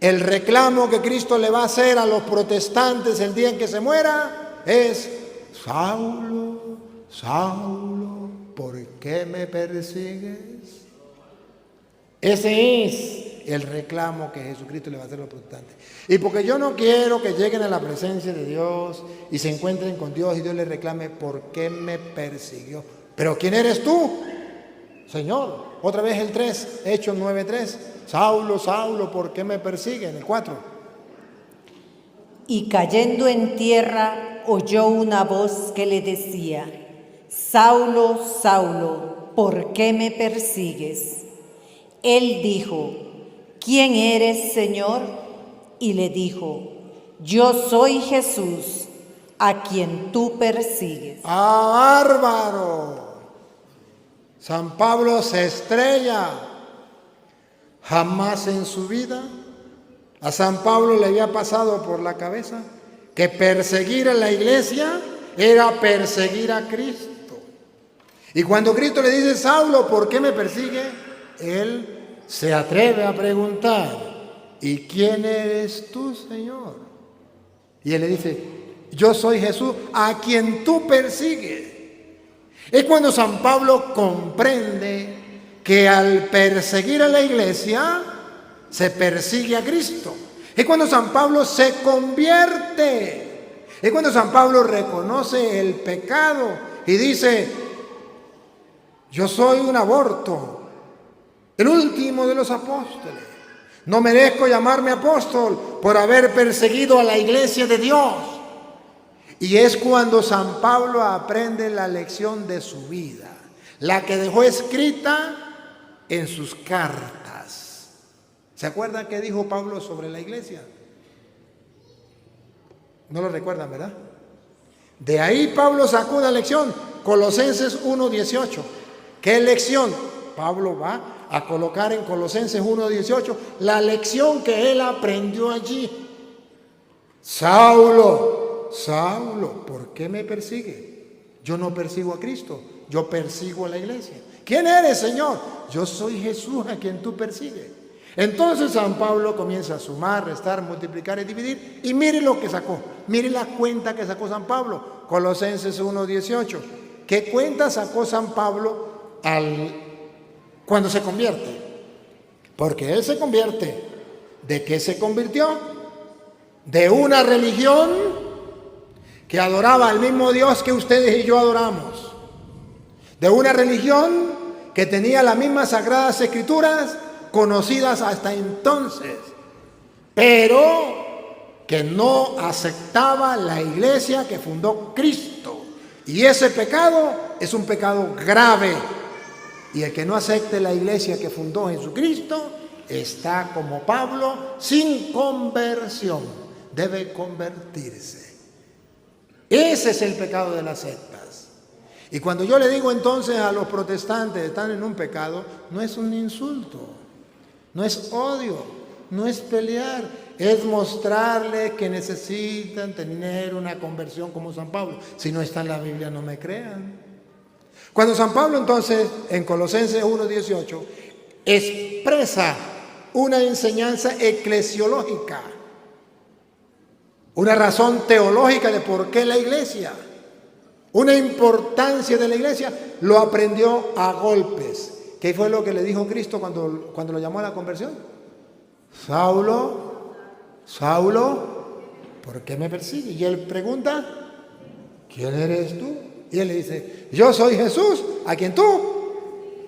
El reclamo que Cristo le va a hacer a los protestantes el día en que se muera es: Saulo, Saulo, ¿por qué me persigues? Ese es el reclamo que Jesucristo le va a hacer a los protestantes. Y porque yo no quiero que lleguen a la presencia de Dios y se encuentren con Dios y Dios les reclame: ¿por qué me persiguió? ¿Pero quién eres tú, Señor? Otra vez el 3, Hechos 9:3. Saulo, Saulo, ¿por qué me persiguen? El 4. Y cayendo en tierra, oyó una voz que le decía: Saulo, Saulo, ¿por qué me persigues? Él dijo: ¿quién eres, Señor? Y le dijo: yo soy Jesús, a quien tú persigues. ¡Ah, bárbaro! San Pablo se estrella. Jamás en su vida a San Pablo le había pasado por la cabeza que perseguir a la iglesia era perseguir a Cristo. Y cuando Cristo le dice: Saulo, ¿por qué me persigue? Él se atreve a preguntar: ¿y quién eres tú, Señor? Y él le dice: yo soy Jesús, a quien tú persigues. Es cuando San Pablo comprende que al perseguir a la iglesia se persigue a Cristo. Es cuando San Pablo se convierte. Es cuando San Pablo reconoce el pecado y dice: yo soy un aborto, el último de los apóstoles. No merezco llamarme apóstol por haber perseguido a la iglesia de Dios. Y es cuando San Pablo aprende la lección de su vida, la que dejó escrita en sus cartas. ¿Se acuerdan qué dijo Pablo sobre la iglesia? No lo recuerdan, ¿verdad? De ahí Pablo sacó una lección, Colosenses 1:18. ¿Qué lección? Pablo va a colocar en Colosenses 1:18 la lección que él aprendió allí. Saulo, Saulo, ¿por qué me persigue? Yo no persigo a Cristo, yo persigo a la iglesia. ¿Quién eres, Señor? Yo soy Jesús, a quien tú persigues. Entonces San Pablo comienza a sumar, restar, multiplicar y dividir. Y mire lo que sacó. Mire la cuenta que sacó San Pablo. Colosenses 1:18. ¿Qué cuenta sacó San Pablo cuando se convierte? Porque él se convierte. ¿De qué se convirtió? De una religión que adoraba al mismo Dios que ustedes y yo adoramos. De una religión que tenía las mismas sagradas escrituras conocidas hasta entonces, pero que no aceptaba la iglesia que fundó Cristo. Y ese pecado es un pecado grave. Y el que no acepte la iglesia que fundó Jesucristo está como Pablo, sin conversión. Debe convertirse. Ese es el pecado de las sectas. Y cuando yo le digo entonces a los protestantes están en un pecado, no es un insulto, no es odio, no es pelear, es mostrarles que necesitan tener una conversión como San Pablo. Si no está en la Biblia, no me crean. Cuando San Pablo entonces en Colosenses 1:18 expresa una enseñanza eclesiológica, una razón teológica de por qué la iglesia, una importancia de la iglesia, lo aprendió a golpes. ¿Qué fue lo que le dijo Cristo cuando lo llamó a la conversión? Saulo, Saulo, ¿por qué me persigues? Y él pregunta: ¿quién eres tú? Y él le dice: yo soy Jesús, a quien tú.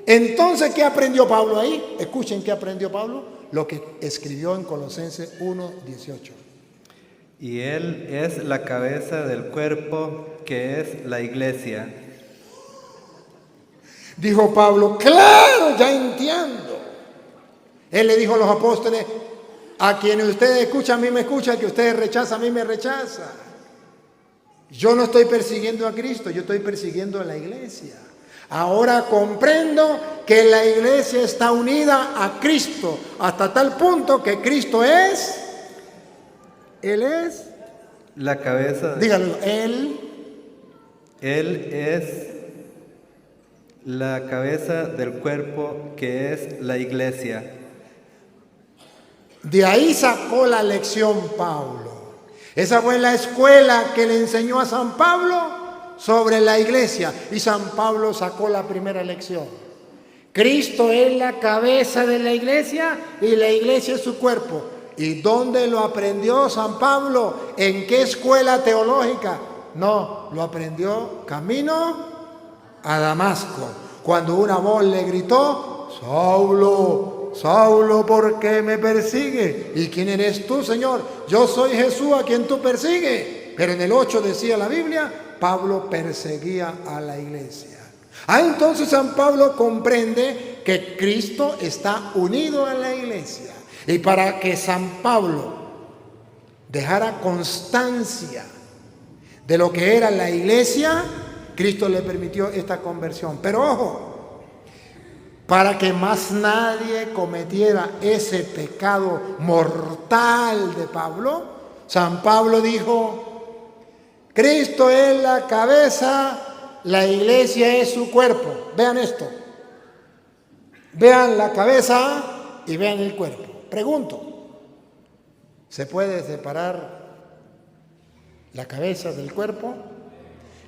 Entonces, ¿qué aprendió Pablo ahí? Escuchen qué aprendió Pablo, lo que escribió en Colosenses 1:18. Y Él es la cabeza del cuerpo, que es la iglesia. Dijo Pablo: claro, ya entiendo. Él le dijo a los apóstoles: a quienes ustedes escuchan, a mí me escuchan, que ustedes rechazan, a mí me rechazan. Yo no estoy persiguiendo a Cristo, yo estoy persiguiendo a la iglesia. Ahora comprendo que la iglesia está unida a Cristo hasta tal punto que Cristo es, Él es, la cabeza. dígalo, Él Es la cabeza del cuerpo que es la iglesia. De ahí sacó la lección Pablo. Esa fue la escuela que le enseñó a San Pablo sobre la iglesia. Y San Pablo sacó la primera lección. Cristo es la cabeza de la iglesia y la iglesia es su cuerpo. ¿Y dónde lo aprendió San Pablo? ¿En qué escuela teológica? No, lo aprendió camino a Damasco. Cuando una voz le gritó: Saulo, Saulo, ¿por qué me persigue? ¿Y quién eres tú, Señor? Yo soy Jesús a quien tú persigues. Pero en el 8 decía la Biblia, Pablo perseguía a la iglesia. Entonces San Pablo comprende que Cristo está unido a la iglesia. Y para que San Pablo dejara constancia de lo que era la iglesia, Cristo le permitió esta conversión. Pero ojo, para que más nadie cometiera ese pecado mortal de Pablo, San Pablo dijo: Cristo es la cabeza, la iglesia es su cuerpo. Vean esto. Vean la cabeza y vean el cuerpo. Pregunto, ¿se puede separar la cabeza del cuerpo?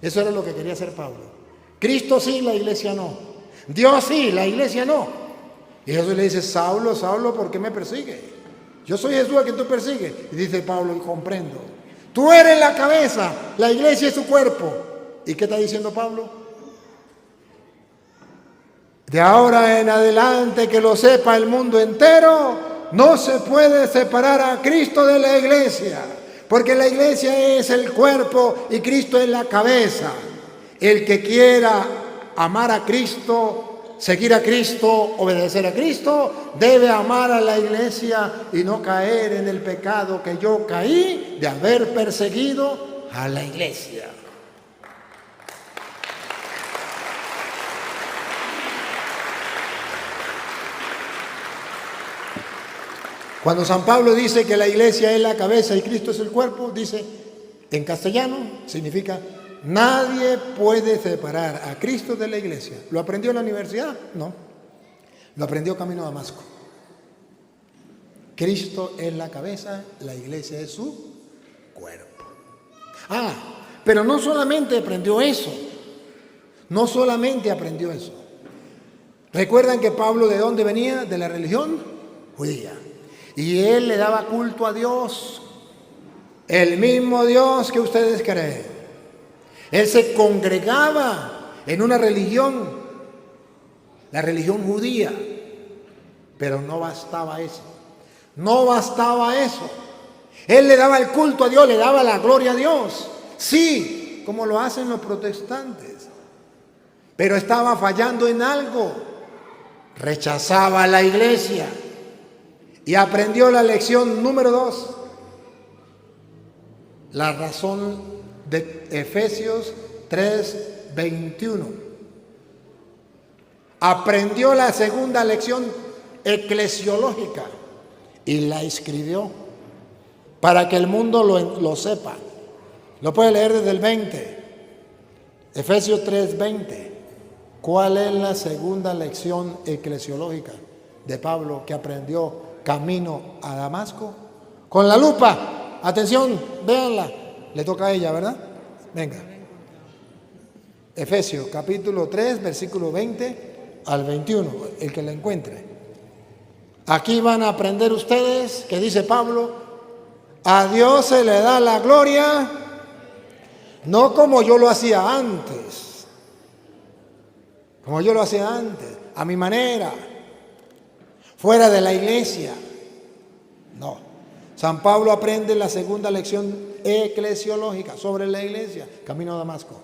Eso era lo que quería hacer Pablo. Cristo sí, la iglesia no. Dios sí, la iglesia no. Y Jesús le dice: Saulo, Saulo, ¿por qué me persigue? Yo soy Jesús a quien tú persigues. Y dice Pablo: y comprendo. Tú eres la cabeza, la iglesia es su cuerpo. ¿Y qué está diciendo Pablo? De ahora en adelante, que lo sepa el mundo entero, no se puede separar a Cristo de la iglesia, porque la iglesia es el cuerpo y Cristo es la cabeza. El que quiera amar a Cristo, seguir a Cristo, obedecer a Cristo, debe amar a la iglesia y no caer en el pecado que yo caí de haber perseguido a la iglesia. Cuando San Pablo dice que la iglesia es la cabeza y Cristo es el cuerpo, dice en castellano, significa: nadie puede separar a Cristo de la iglesia. ¿Lo aprendió en la universidad? No. Lo aprendió camino a Damasco. Cristo es la cabeza, la iglesia es su cuerpo. Pero no solamente aprendió eso. No solamente aprendió eso. ¿Recuerdan que Pablo de dónde venía? De la religión judía. Y él le daba culto a Dios, el mismo Dios que ustedes creen. Él se congregaba en una religión, la religión judía, pero no bastaba eso. No bastaba eso. Él le daba el culto a Dios, le daba la gloria a Dios. Sí, como lo hacen los protestantes. Pero estaba fallando en algo. Rechazaba a la iglesia. Y aprendió la lección número 2. La razón de Efesios 3:21. Aprendió la segunda lección eclesiológica y la escribió para que el mundo lo sepa. Lo puede leer desde el 20. Efesios 3:20. ¿Cuál es la segunda lección eclesiológica de Pablo que aprendió camino a Damasco? Con la lupa. Atención, véanla. Le toca a ella, ¿verdad? Venga. Efesios capítulo 3, versículo 20 al 21, el que la encuentre. Aquí van a aprender ustedes que dice Pablo: a Dios se le da la gloria, no como yo lo hacía antes, a mi manera, fuera de la iglesia. No. San Pablo aprende la segunda lección eclesiológica sobre la iglesia, camino a Damasco.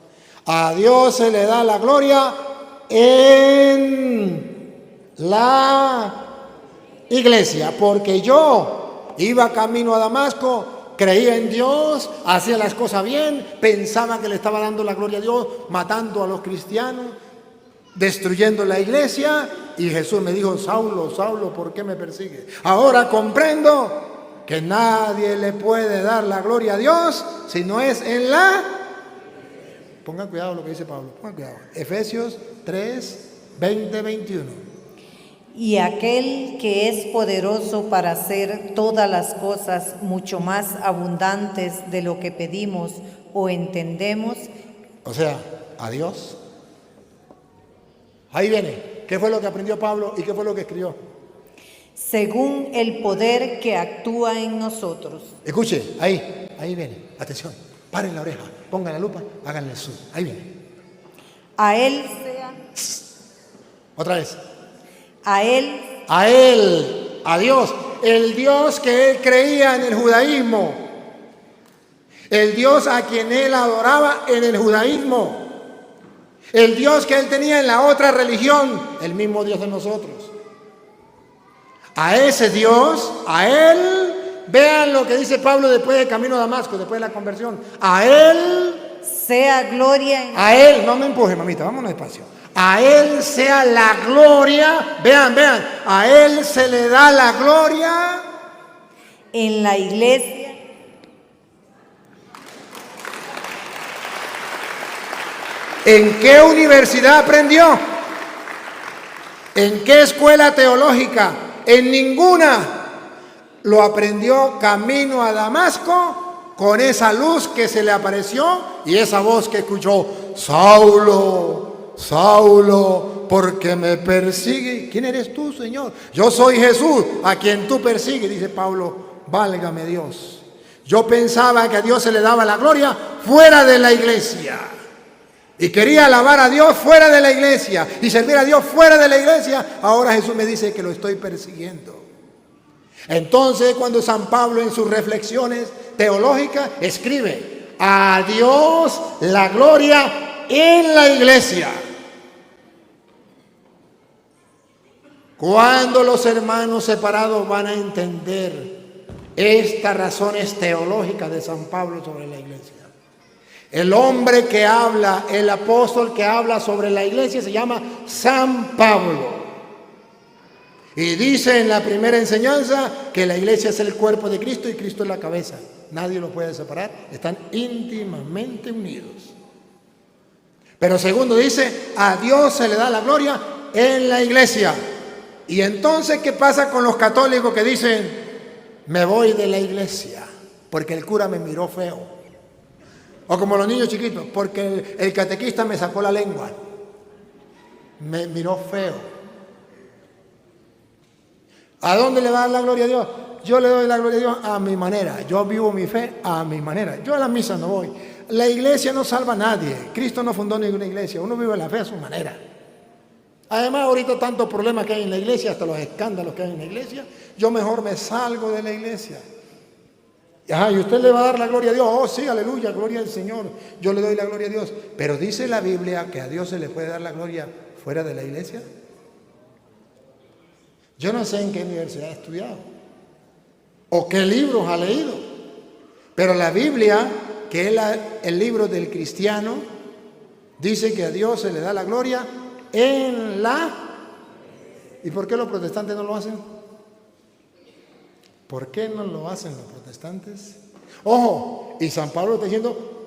A Dios se le da la gloria en la iglesia, porque yo iba camino a Damasco, creía en Dios, hacía las cosas bien, pensaba que le estaba dando la gloria a Dios, matando a los cristianos, destruyendo la iglesia, y Jesús me dijo: Saulo, Saulo, ¿por qué me persigues? Ahora comprendo que nadie le puede dar la gloria a Dios si no es en la... Pongan cuidado lo que dice Pablo, pongan cuidado. Efesios 3, 20, 21. Y aquel que es poderoso para hacer todas las cosas mucho más abundantes de lo que pedimos o entendemos. O sea, a Dios. Ahí viene. ¿Qué fue lo que aprendió Pablo y qué fue lo que escribió? Según el poder que actúa en nosotros. Escuche, ahí viene. Atención, paren la oreja, pongan la lupa, háganle zoom. Ahí viene. A él sea. Otra vez. A él, a Dios, el Dios que él creía en el judaísmo, el Dios a quien él adoraba en el judaísmo, el Dios que él tenía en la otra religión, el mismo Dios de nosotros. A ese Dios, a él, vean lo que dice Pablo después del camino a Damasco, después de la conversión. A él sea gloria. A él, no me empuje, mamita, vámonos despacio. A él sea la gloria, vean, a él se le da la gloria en la iglesia. ¿En qué universidad aprendió? ¿En qué escuela teológica? En ninguna. Lo aprendió camino a Damasco con esa luz que se le apareció y esa voz que escuchó: Saulo, Saulo, ¿por qué me persigue? ¿Quién eres tú, Señor? Yo soy Jesús, a quien tú persigues. Dice Pablo: válgame Dios. Yo pensaba que a Dios se le daba la gloria fuera de la iglesia. Y quería alabar a Dios fuera de la iglesia y servir a Dios fuera de la iglesia. Ahora Jesús me dice que lo estoy persiguiendo. Entonces, cuando San Pablo en sus reflexiones teológicas escribe: a Dios la gloria en la iglesia. Cuando los hermanos separados van a entender estas razones teológicas de San Pablo sobre la iglesia. El hombre que habla, el apóstol que habla sobre la iglesia se llama San Pablo. Y dice en la primera enseñanza que la iglesia es el cuerpo de Cristo y Cristo es la cabeza. Nadie lo puede separar, están íntimamente unidos. Pero segundo dice: a Dios se le da la gloria en la iglesia. Y entonces, ¿qué pasa con los católicos que dicen: me voy de la iglesia porque el cura me miró feo? O como los niños chiquitos: porque el catequista me sacó la lengua, me miró feo. ¿A dónde le va a dar la gloria a Dios? Yo le doy la gloria a Dios a mi manera. Yo vivo mi fe a mi manera. Yo a la misa no voy. La iglesia no salva a nadie. Cristo no fundó ninguna iglesia. Uno vive la fe a su manera. Además, ahorita tantos problemas que hay en la iglesia, hasta los escándalos que hay en la iglesia, yo mejor me salgo de la iglesia. Y usted le va a dar la gloria a Dios. Oh, sí, aleluya, gloria al Señor. Yo le doy la gloria a Dios. Pero dice la Biblia que a Dios se le puede dar la gloria fuera de la iglesia. Yo no sé en qué universidad ha estudiado o qué libros ha leído, pero la Biblia, que es el libro del cristiano, dice que a Dios se le da la gloria en la... ¿Y por qué los protestantes no lo hacen? ¿Por qué no lo hacen los protestantes? Ojo, y San Pablo está diciendo,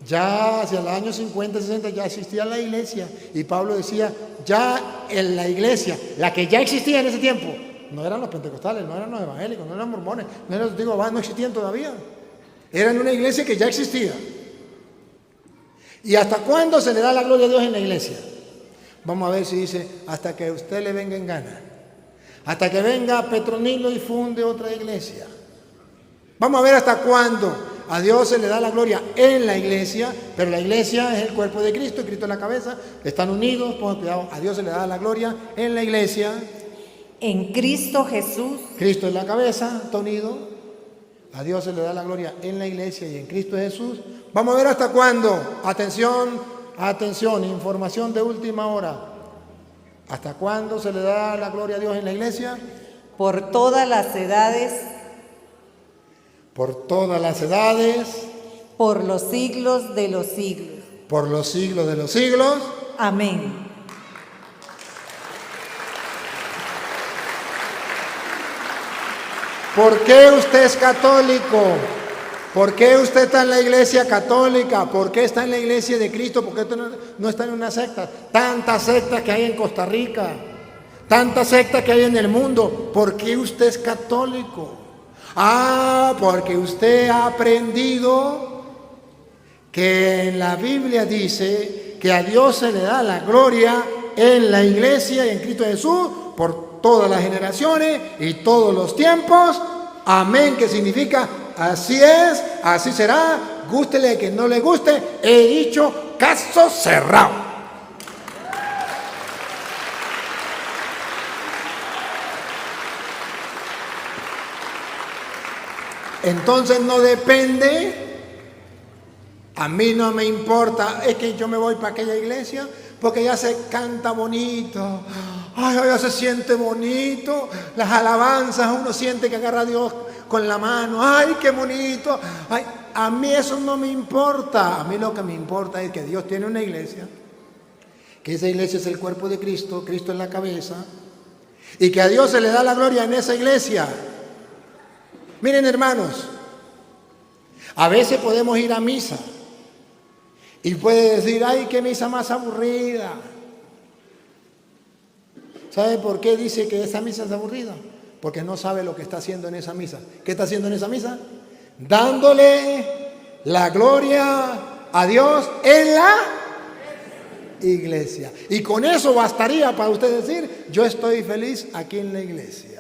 ya hacia el año 50, 60 ya existía la iglesia. Y Pablo decía, ya en la iglesia, la que ya existía en ese tiempo, no eran los pentecostales, no eran los evangélicos, no eran mormones, no eran los testigos, no existían todavía. Eran una iglesia que ya existía. ¿Y hasta cuándo se le da la gloria a Dios en la iglesia? Vamos a ver si dice, hasta que a usted le venga en gana. Hasta que venga Petronilo y funde otra iglesia. Vamos a ver hasta cuándo. A Dios se le da la gloria en la iglesia, pero la iglesia es el cuerpo de Cristo, y Cristo es la cabeza, están unidos, pongan cuidado, a Dios se le da la gloria en la iglesia. En Cristo Jesús. Cristo es la cabeza, está unido. A Dios se le da la gloria en la iglesia y en Cristo Jesús. Vamos a ver hasta cuándo. Atención, atención, información de última hora. ¿Hasta cuándo se le da la gloria a Dios en la iglesia? Por todas las edades. Por todas las edades. Por los siglos de los siglos. Por los siglos de los siglos. Amén. ¿Por qué usted es católico? ¿Por qué usted está en la iglesia católica? ¿Por qué está en la iglesia de Cristo? ¿Por qué usted no está en una secta? Tantas sectas que hay en Costa Rica, tantas sectas que hay en el mundo. ¿Por qué usted es católico? Ah, porque usted ha aprendido que en la Biblia dice que a Dios se le da la gloria en la iglesia y en Cristo Jesús por todas las generaciones y todos los tiempos. Amén, que significa así es, así será, gústele que no le guste, he dicho caso cerrado. Entonces no depende, a mí no me importa, es que yo me voy para aquella iglesia porque ya se canta bonito, ay, ya se siente bonito, las alabanzas, uno siente que agarra a Dios con la mano, ay, qué bonito, ay, a mí eso no me importa, a mí lo que me importa es que Dios tiene una iglesia, que esa iglesia es el cuerpo de Cristo, Cristo es la cabeza, y que a Dios se le da la gloria en esa iglesia. Miren, hermanos, a veces podemos ir a misa y puede decir, ay, qué misa más aburrida. ¿Sabe por qué dice que esa misa es aburrida? Porque no sabe lo que está haciendo en esa misa. ¿Qué está haciendo en esa misa? Dándole la gloria a Dios en la iglesia. Y con eso bastaría para usted decir, yo estoy feliz aquí en la iglesia.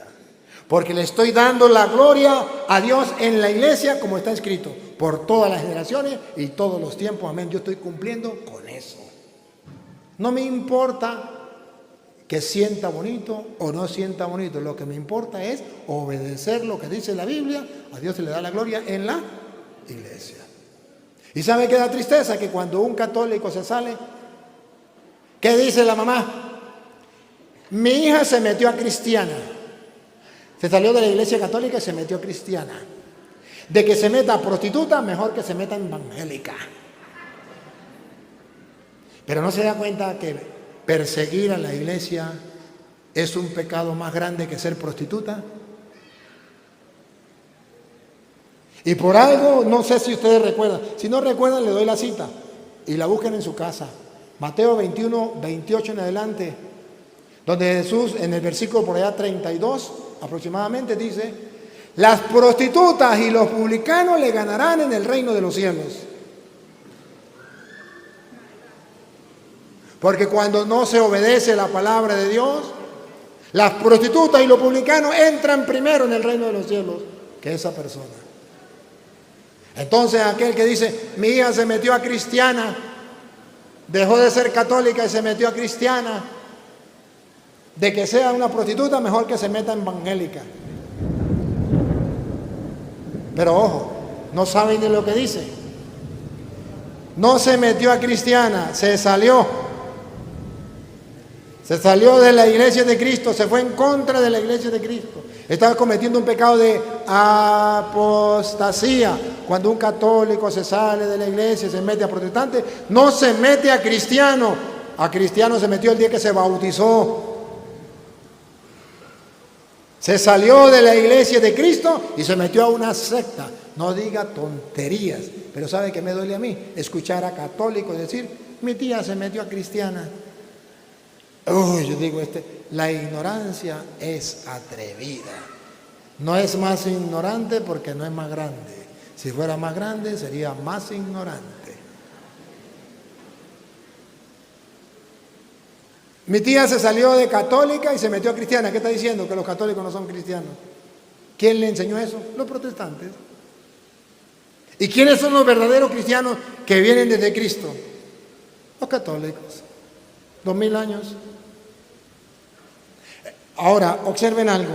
Porque le estoy dando la gloria a Dios en la iglesia, como está escrito, por todas las generaciones y todos los tiempos. Amén. Yo estoy cumpliendo con eso. No me importa que sienta bonito o no sienta bonito. Lo que me importa es obedecer lo que dice la Biblia. A Dios se le da la gloria en la iglesia. ¿Y sabe qué da tristeza? Que cuando un católico se sale, ¿qué dice la mamá? Mi hija se metió a cristiana. Se salió de la iglesia católica y se metió a cristiana. De que se meta a prostituta, mejor que se meta en evangélica. Pero no se da cuenta que perseguir a la iglesia es un pecado más grande que ser prostituta. Y por algo, no sé si ustedes recuerdan. Si no recuerdan, le doy la cita y la busquen en su casa. Mateo 21, 28 en adelante, donde Jesús, en el versículo por allá 32 aproximadamente, dice: las prostitutas y los publicanos le ganarán en el reino de los cielos. Porque cuando no se obedece la palabra de Dios, las prostitutas y los publicanos entran primero en el reino de los cielos que esa persona. Entonces aquel que dice, mi hija se metió a cristiana, dejó de ser católica y se metió a cristiana, de que sea una prostituta, mejor que se meta en evangélica. Pero ojo, no saben ni lo que dice. No se metió a cristiana, se salió. Se salió de la iglesia de Cristo, se fue en contra de la iglesia de Cristo. Estaba cometiendo un pecado de apostasía. Cuando un católico se sale de la iglesia, se mete a protestante, no se mete a cristiano. A cristiano se metió el día que se bautizó. Se salió de la iglesia de Cristo y se metió a una secta. No diga tonterías. Pero ¿sabe qué me duele a mí? Escuchar a católicos decir, mi tía se metió a cristiana. Uy, yo digo, la ignorancia es atrevida. No es más ignorante porque no es más grande. Si fuera más grande, sería más ignorante. Mi tía se salió de católica y se metió a cristiana. ¿Qué está diciendo? Que los católicos no son cristianos. ¿Quién le enseñó eso? Los protestantes. ¿Y quiénes son los verdaderos cristianos que vienen desde Cristo? Los católicos. 2000 años. Ahora, observen algo.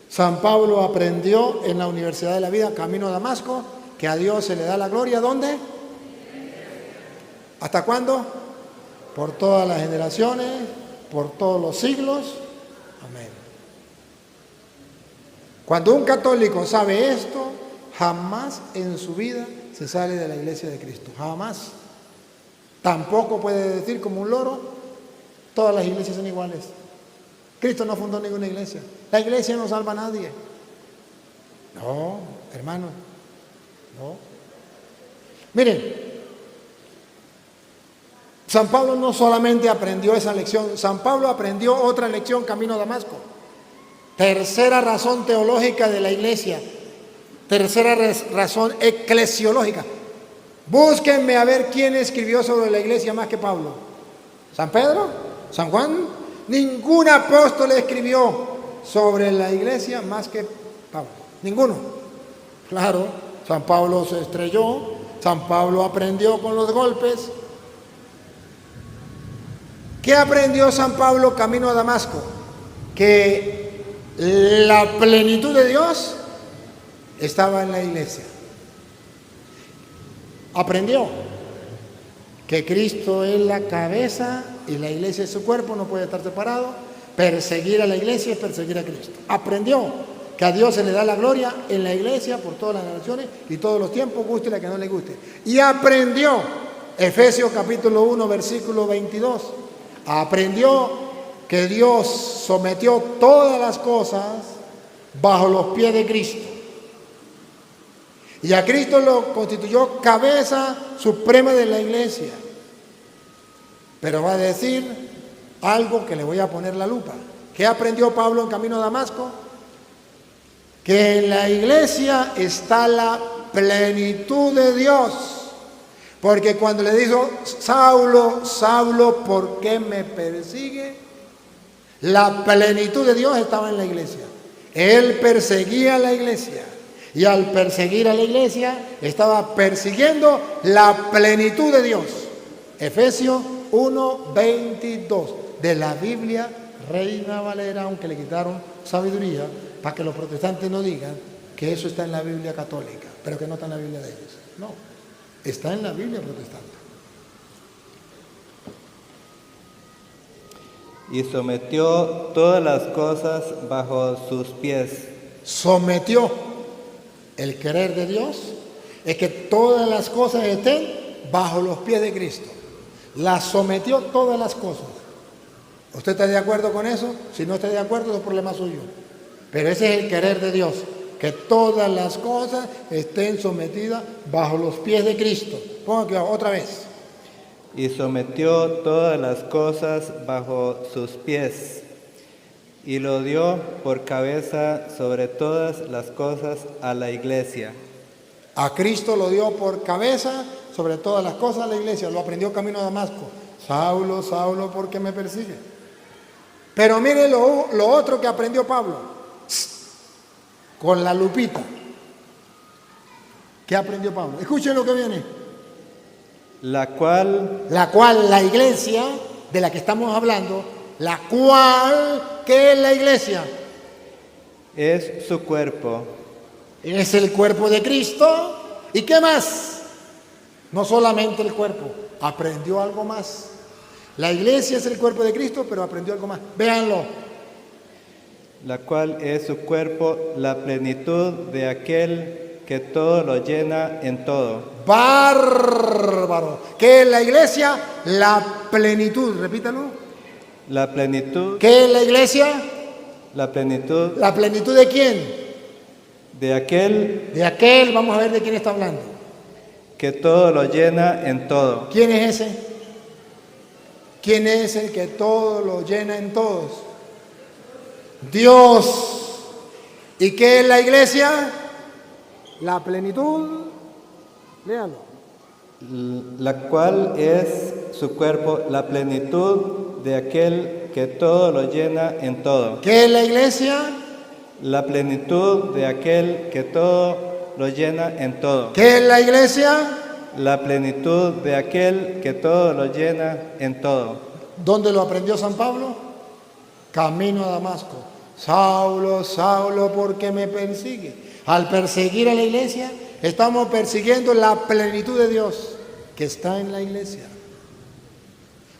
San Pablo aprendió en la Universidad de la Vida, camino a Damasco, que a Dios se le da la gloria. ¿Dónde? ¿Hasta cuándo? Por todas las generaciones, por todos los siglos. Amén. Cuando un católico sabe esto, jamás en su vida se sale de la iglesia de Cristo. Jamás. Tampoco puede decir como un loro, todas las iglesias son iguales. Cristo no fundó ninguna iglesia. La iglesia no salva a nadie. No, hermano, no. Miren, San Pablo no solamente aprendió esa lección, San Pablo aprendió otra lección camino a Damasco. Tercera razón teológica de la iglesia, tercera razón eclesiológica. Búsquenme a ver quién escribió sobre la iglesia más que Pablo. ¿San Pedro? ¿San Juan? Ningún apóstol escribió sobre la iglesia más que Pablo. Ninguno. Claro, San Pablo se estrelló, San Pablo aprendió con los golpes. ¿Qué aprendió San Pablo camino a Damasco? Que la plenitud de Dios estaba en la iglesia. Aprendió que Cristo es la cabeza y la iglesia es su cuerpo, no puede estar separado. Perseguir a la iglesia es perseguir a Cristo. Aprendió que a Dios se le da la gloria en la iglesia por todas las naciones y todos los tiempos, guste la que no le guste. Y aprendió, Efesios capítulo 1, versículo 22, aprendió que Dios sometió todas las cosas bajo los pies de Cristo. Y a Cristo lo constituyó cabeza suprema de la iglesia. Pero va a decir algo que le voy a poner la lupa. ¿Qué aprendió Pablo en camino a Damasco? Que en la iglesia está la plenitud de Dios. Porque cuando le dijo, Saulo, Saulo, ¿por qué me persigue? La plenitud de Dios estaba en la iglesia. Él perseguía a la iglesia. Y al perseguir a la iglesia, estaba persiguiendo la plenitud de Dios. Efesios 1:22 de la Biblia Reina Valera, aunque le quitaron sabiduría, para que los protestantes no digan que eso está en la Biblia católica, pero que no está en la Biblia de ellos. No, está en la Biblia protestante. Y sometió todas las cosas bajo sus pies. Sometió. El querer de Dios es que todas las cosas estén bajo los pies de Cristo. Las sometió todas las cosas. ¿Usted está de acuerdo con eso? Si no está de acuerdo, es un problema suyo. Pero ese es el querer de Dios, que todas las cosas estén sometidas bajo los pies de Cristo. Ponga aquí otra vez. Y sometió todas las cosas bajo sus pies, y lo dio por cabeza sobre todas las cosas a la iglesia. A Cristo lo dio por cabeza sobre todas las cosas a la iglesia. Lo aprendió camino a Damasco. Saulo, Saulo, ¿por qué me persigue? Pero mire lo otro que aprendió Pablo. Con la lupita. ¿Qué aprendió Pablo? Escuchen lo que viene. La cual la iglesia de la que estamos hablando, la cual, ¿qué es la iglesia? es su cuerpo, Es el cuerpo de Cristo. ¿Y qué más? No solamente el cuerpo, aprendió algo más. La iglesia es el cuerpo de Cristo, pero aprendió algo más. Véanlo. la cual es su cuerpo, la plenitud de aquel que todo lo llena en todo. Bárbaro. ¿Qué es la iglesia? La plenitud. Repítalo. La plenitud, ¿Qué es la iglesia? la plenitud ¿La plenitud de quién? de aquel De aquel, vamos a ver de quién está hablando. que todo lo llena en todo. ¿Quién es ese? ¿Quién es el que todo lo llena en todos? Dios. ¿Y qué es la iglesia? La plenitud. Léalo. La cual es su cuerpo, la plenitud de aquel que todo lo llena en todo. ¿Qué es la iglesia? La plenitud de aquel que todo lo llena en todo. ¿Qué es la iglesia? La plenitud de aquel que todo lo llena en todo. ¿Dónde lo aprendió San Pablo? Camino a Damasco. Saulo, Saulo, ¿por qué me persigue? Al perseguir a la iglesia, estamos persiguiendo la plenitud de Dios que está en la iglesia.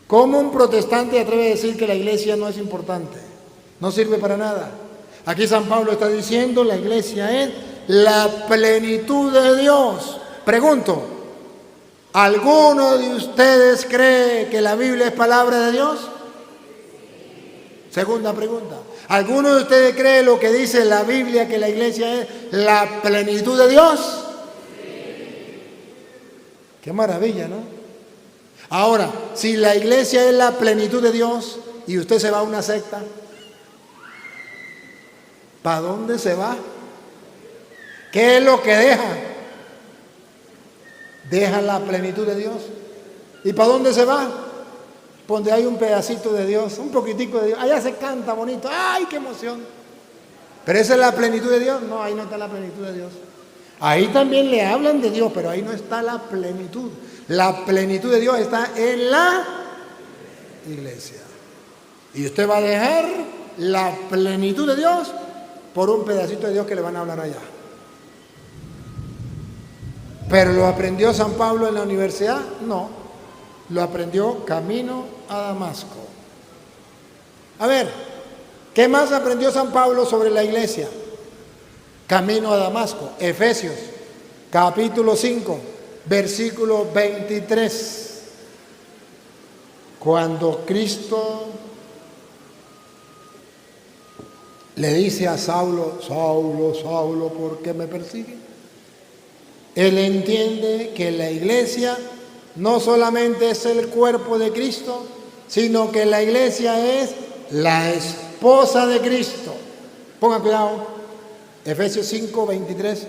¿Cómo un protestante atreve a decir que la iglesia no es importante? No sirve para nada. Aquí San Pablo está diciendo la iglesia es la plenitud de Dios. Pregunto, ¿alguno de ustedes cree que la Biblia es palabra de Dios? Segunda pregunta. ¿Alguno de ustedes cree lo que dice la Biblia, que la iglesia es la plenitud de Dios? Qué maravilla, ¿no? Ahora, si la iglesia es la plenitud de Dios y usted se va a una secta, ¿para dónde se va? ¿Qué es lo que deja? Deja la plenitud de Dios. ¿Y para dónde se va? Donde hay un pedacito de Dios, un poquitico de Dios. Allá se canta bonito. ¡Ay, qué emoción! ¿Pero esa es la plenitud de Dios? No, ahí no está la plenitud de Dios. Ahí también le hablan de Dios, pero ahí no está la plenitud. La plenitud de Dios está en la iglesia. Y usted va a dejar la plenitud de Dios por un pedacito de Dios que le van a hablar allá. ¿Pero lo aprendió San Pablo en la universidad? No, lo aprendió camino a Damasco. A ver, ¿qué más aprendió San Pablo sobre la iglesia? Camino a Damasco, Efesios, capítulo 5, versículo 23. Cuando Cristo le dice a Saulo, Saulo, Saulo, ¿por qué me persigues? Él entiende que la iglesia no solamente es el cuerpo de Cristo, sino que la iglesia es la esposa de Cristo. Pongan cuidado, Efesios 5, 23.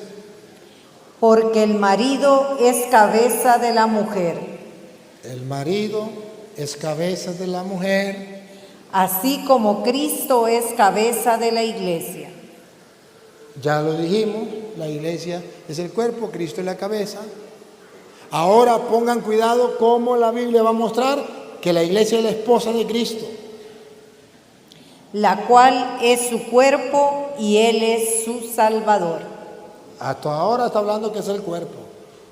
Porque el marido es cabeza de la mujer. El marido es cabeza de la mujer. Así como Cristo es cabeza de la iglesia. Ya lo dijimos, la iglesia es el cuerpo, Cristo es la cabeza. Ahora pongan cuidado cómo la Biblia va a mostrar que la iglesia es la esposa de Cristo. La cual es su cuerpo y Él es su Salvador. Hasta ahora está hablando que es el cuerpo.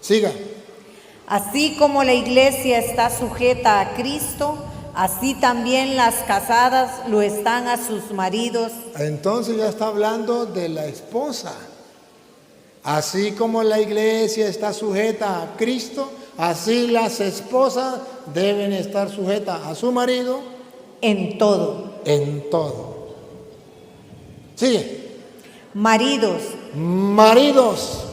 Siga. Así como la iglesia está sujeta a Cristo, así también las casadas lo están a sus maridos. Entonces ya está hablando de la esposa. Así como la iglesia está sujeta a Cristo, así las esposas deben estar sujetas a su marido. En todo. En todo. Sigue. Maridos, Maridos,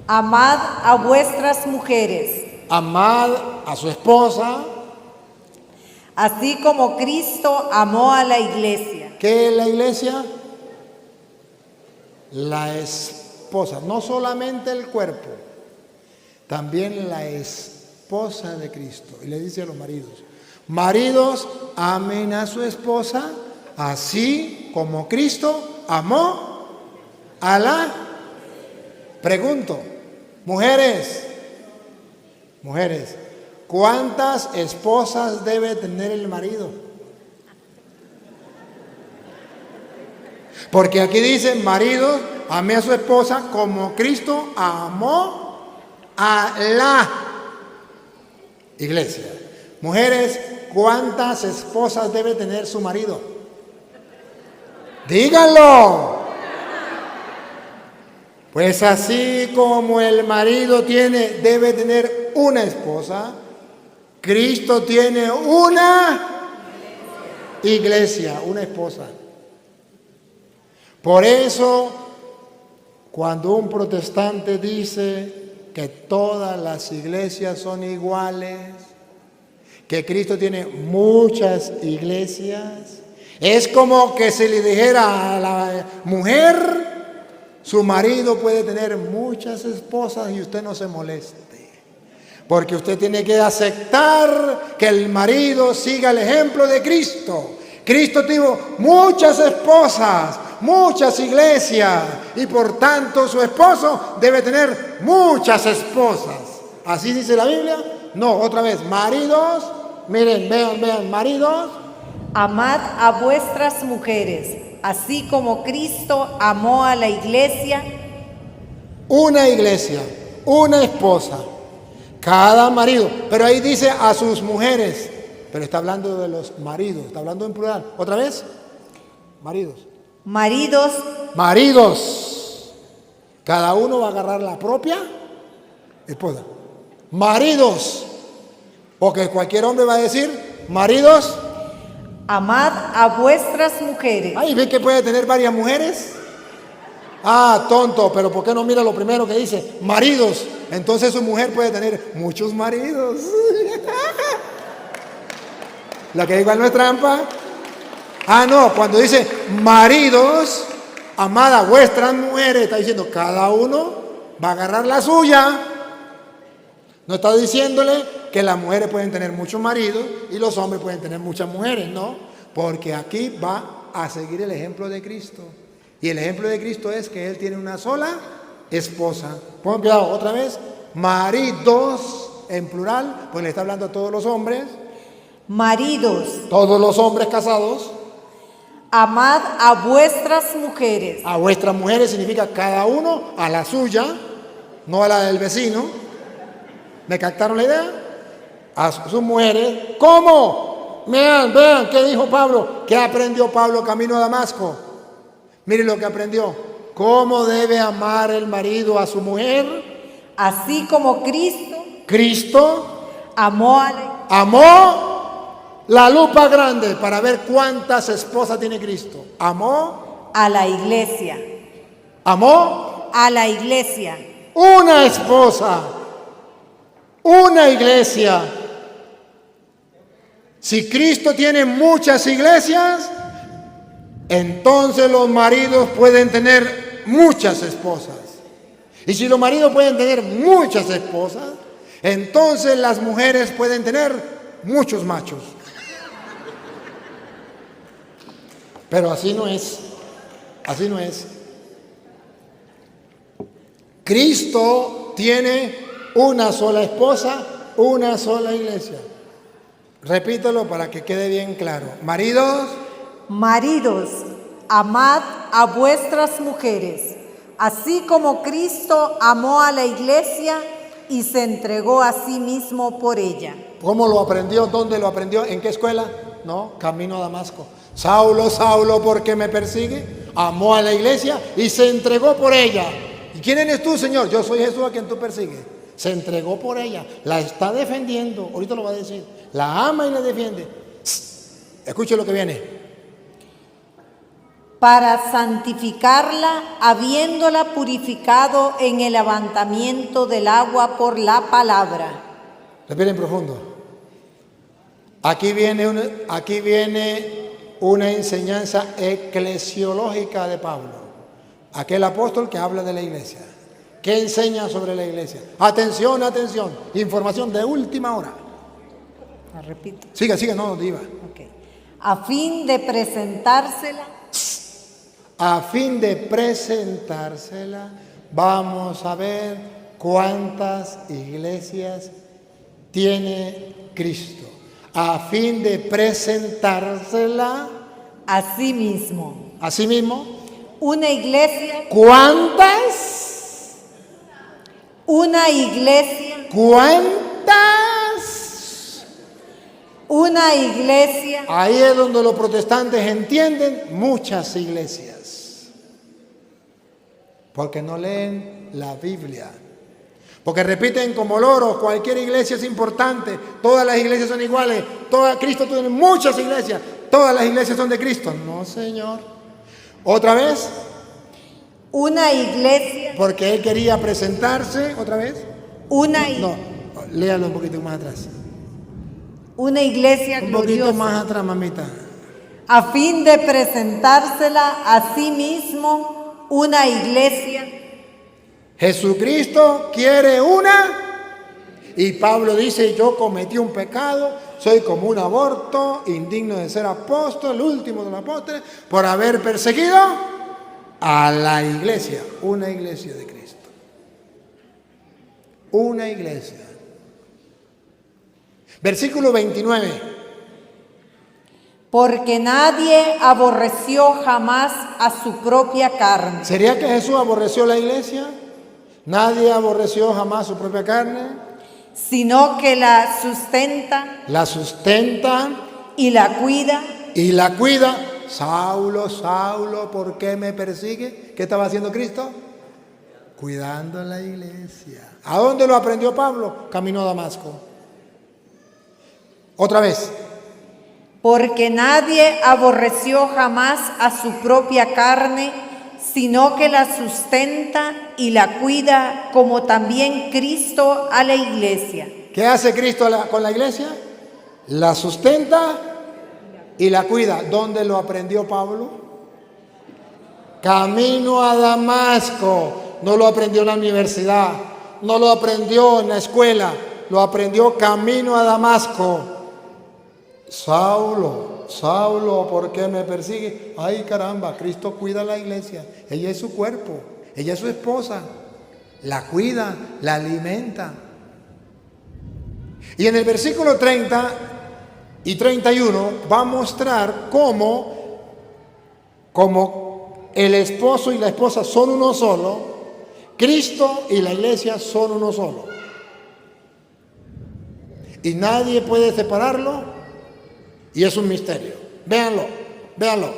amad a vuestras mujeres, amad a su esposa. así como Cristo amó a la iglesia. ¿Qué es la iglesia? La esposa, no solamente el cuerpo, también la esposa de Cristo. Y le dice a los maridos, maridos, amen a su esposa, así como Cristo amó a la... Pregunto, mujeres, ¿cuántas esposas debe tener el marido? Porque aquí dice, maridos, ame a su esposa como Cristo amó a la iglesia. Mujeres, ¿cuántas esposas debe tener su marido? Díganlo. Pues así como el marido debe tener una esposa, Cristo tiene una iglesia, una esposa. Por eso, cuando un protestante dice que todas las iglesias son iguales, que Cristo tiene muchas iglesias, es como que se le dijera a la mujer, su marido puede tener muchas esposas y usted no se moleste, porque usted tiene que aceptar que el marido siga el ejemplo de Cristo. Cristo tuvo muchas esposas, muchas iglesias, y por tanto su esposo debe tener muchas esposas. ¿Así dice la Biblia? No, otra vez, maridos, miren, vean, maridos. Amad a vuestras mujeres, así como Cristo amó a la iglesia. Una iglesia, una esposa, cada marido. Pero ahí dice a sus mujeres, pero está hablando de los maridos, está hablando en plural. ¿Otra vez? Maridos. Maridos. Cada uno va a agarrar la propia esposa. Maridos. Porque cualquier hombre va a decir, maridos, Amad a vuestras mujeres. Ay, ¿ve que puede tener varias mujeres? Ah, tonto, pero ¿por qué no mira lo primero que dice? Maridos. Entonces su mujer puede tener muchos maridos. Lo que igual no es trampa. Ah, no, cuando dice maridos, amad a vuestras mujeres, está diciendo cada uno va a agarrar la suya. No está diciéndole que las mujeres pueden tener muchos maridos y los hombres pueden tener muchas mujeres, no. Porque aquí va a seguir el ejemplo de Cristo. Y el ejemplo de Cristo es que Él tiene una sola esposa. Pongan cuidado, otra vez. Maridos, en plural, pues le está hablando a todos los hombres. Maridos, Todos los hombres casados. amad a vuestras mujeres. A vuestras mujeres significa cada uno a la suya, no a la del vecino. ¿Me captaron la idea? A sus mujeres. ¿Cómo? Vean, ¿qué dijo Pablo? ¿Qué aprendió Pablo camino a Damasco? Miren lo que aprendió. ¿Cómo debe amar el marido a su mujer? Así como Cristo amó amó la lupa grande para ver cuántas esposas tiene Cristo. Amó a la iglesia. Amó A la iglesia. una esposa, una iglesia. Si Cristo tiene muchas iglesias, entonces los maridos pueden tener muchas esposas. Y si los maridos pueden tener muchas esposas, entonces las mujeres pueden tener muchos machos. Pero así no es. Así no es. Cristo tiene una sola esposa, una sola iglesia. Repítelo para que quede bien claro. Maridos, amad a vuestras mujeres, así como Cristo amó a la iglesia y se entregó a sí mismo por ella. ¿Cómo lo aprendió? ¿Dónde lo aprendió? ¿En qué escuela? No, camino a Damasco. Saulo, Saulo, ¿por qué me persigue? Amó a la iglesia y se entregó por ella. ¿Y quién eres tú, Señor? Yo soy Jesús a quien tú persigues. Se entregó por ella, la está defendiendo, ahorita lo va a decir. La ama y la defiende. Escuche lo que viene. Para santificarla, habiéndola purificado en el levantamiento del agua por la palabra. Respiren profundo. Aquí viene una enseñanza eclesiológica de Pablo, aquel apóstol que habla de la iglesia. ¿Qué enseña sobre la iglesia? Atención, atención. Información de última hora. La repito. Siga, no, diva. Okay. A fin de presentársela. A fin de presentársela, vamos a ver cuántas iglesias tiene Cristo. A fin de presentársela. Asimismo. Asimismo. Una iglesia. ¿Cuántas? Una iglesia. ¿Cuántas? Una iglesia. Ahí es donde los protestantes entienden muchas iglesias. Porque no leen la Biblia. Porque repiten como loros, cualquier iglesia es importante, todas las iglesias son iguales, Cristo tiene muchas iglesias, todas las iglesias son de Cristo. No, Señor. ¿Otra vez? Una iglesia. Porque Él quería presentarse, ¿otra vez? No, léalo un poquito más atrás. Una iglesia Un gloriosa. poquito más atrás, mamita. A fin de presentársela a sí mismo, una iglesia. Jesucristo quiere una. Y Pablo dice, yo cometí un pecado, soy como un aborto, indigno de ser apóstol, el último de los apóstoles, por haber perseguido a la iglesia, una iglesia de Cristo. Una iglesia. Versículo 29. Porque nadie aborreció jamás a su propia carne. ¿Sería que Jesús aborreció la iglesia? Nadie aborreció jamás su propia carne. Sino que la sustenta. La sustenta. Y la cuida. Y la cuida. Saulo, Saulo, ¿por qué me persigue? ¿Qué estaba haciendo Cristo? Cuidando la iglesia. ¿A dónde lo aprendió Pablo? Camino a Damasco. Otra vez. Porque nadie aborreció jamás a su propia carne, sino que la sustenta y la cuida, como también Cristo a la iglesia. ¿Qué hace Cristo con la iglesia? La sustenta y la cuida. ¿Dónde lo aprendió Pablo? Camino a Damasco. No lo aprendió en la universidad, no lo aprendió en la escuela, lo aprendió camino a Damasco. Saulo, Saulo, ¿por qué me persigue? Ay, caramba, Cristo cuida a la iglesia. Ella es su cuerpo, ella es su esposa. La cuida, la alimenta. Y en el versículo 30 y 31 va a mostrar cómo el esposo y la esposa son uno solo, Cristo y la iglesia son uno solo. Y nadie puede separarlo. Y es un misterio. Véanlo, véanlo.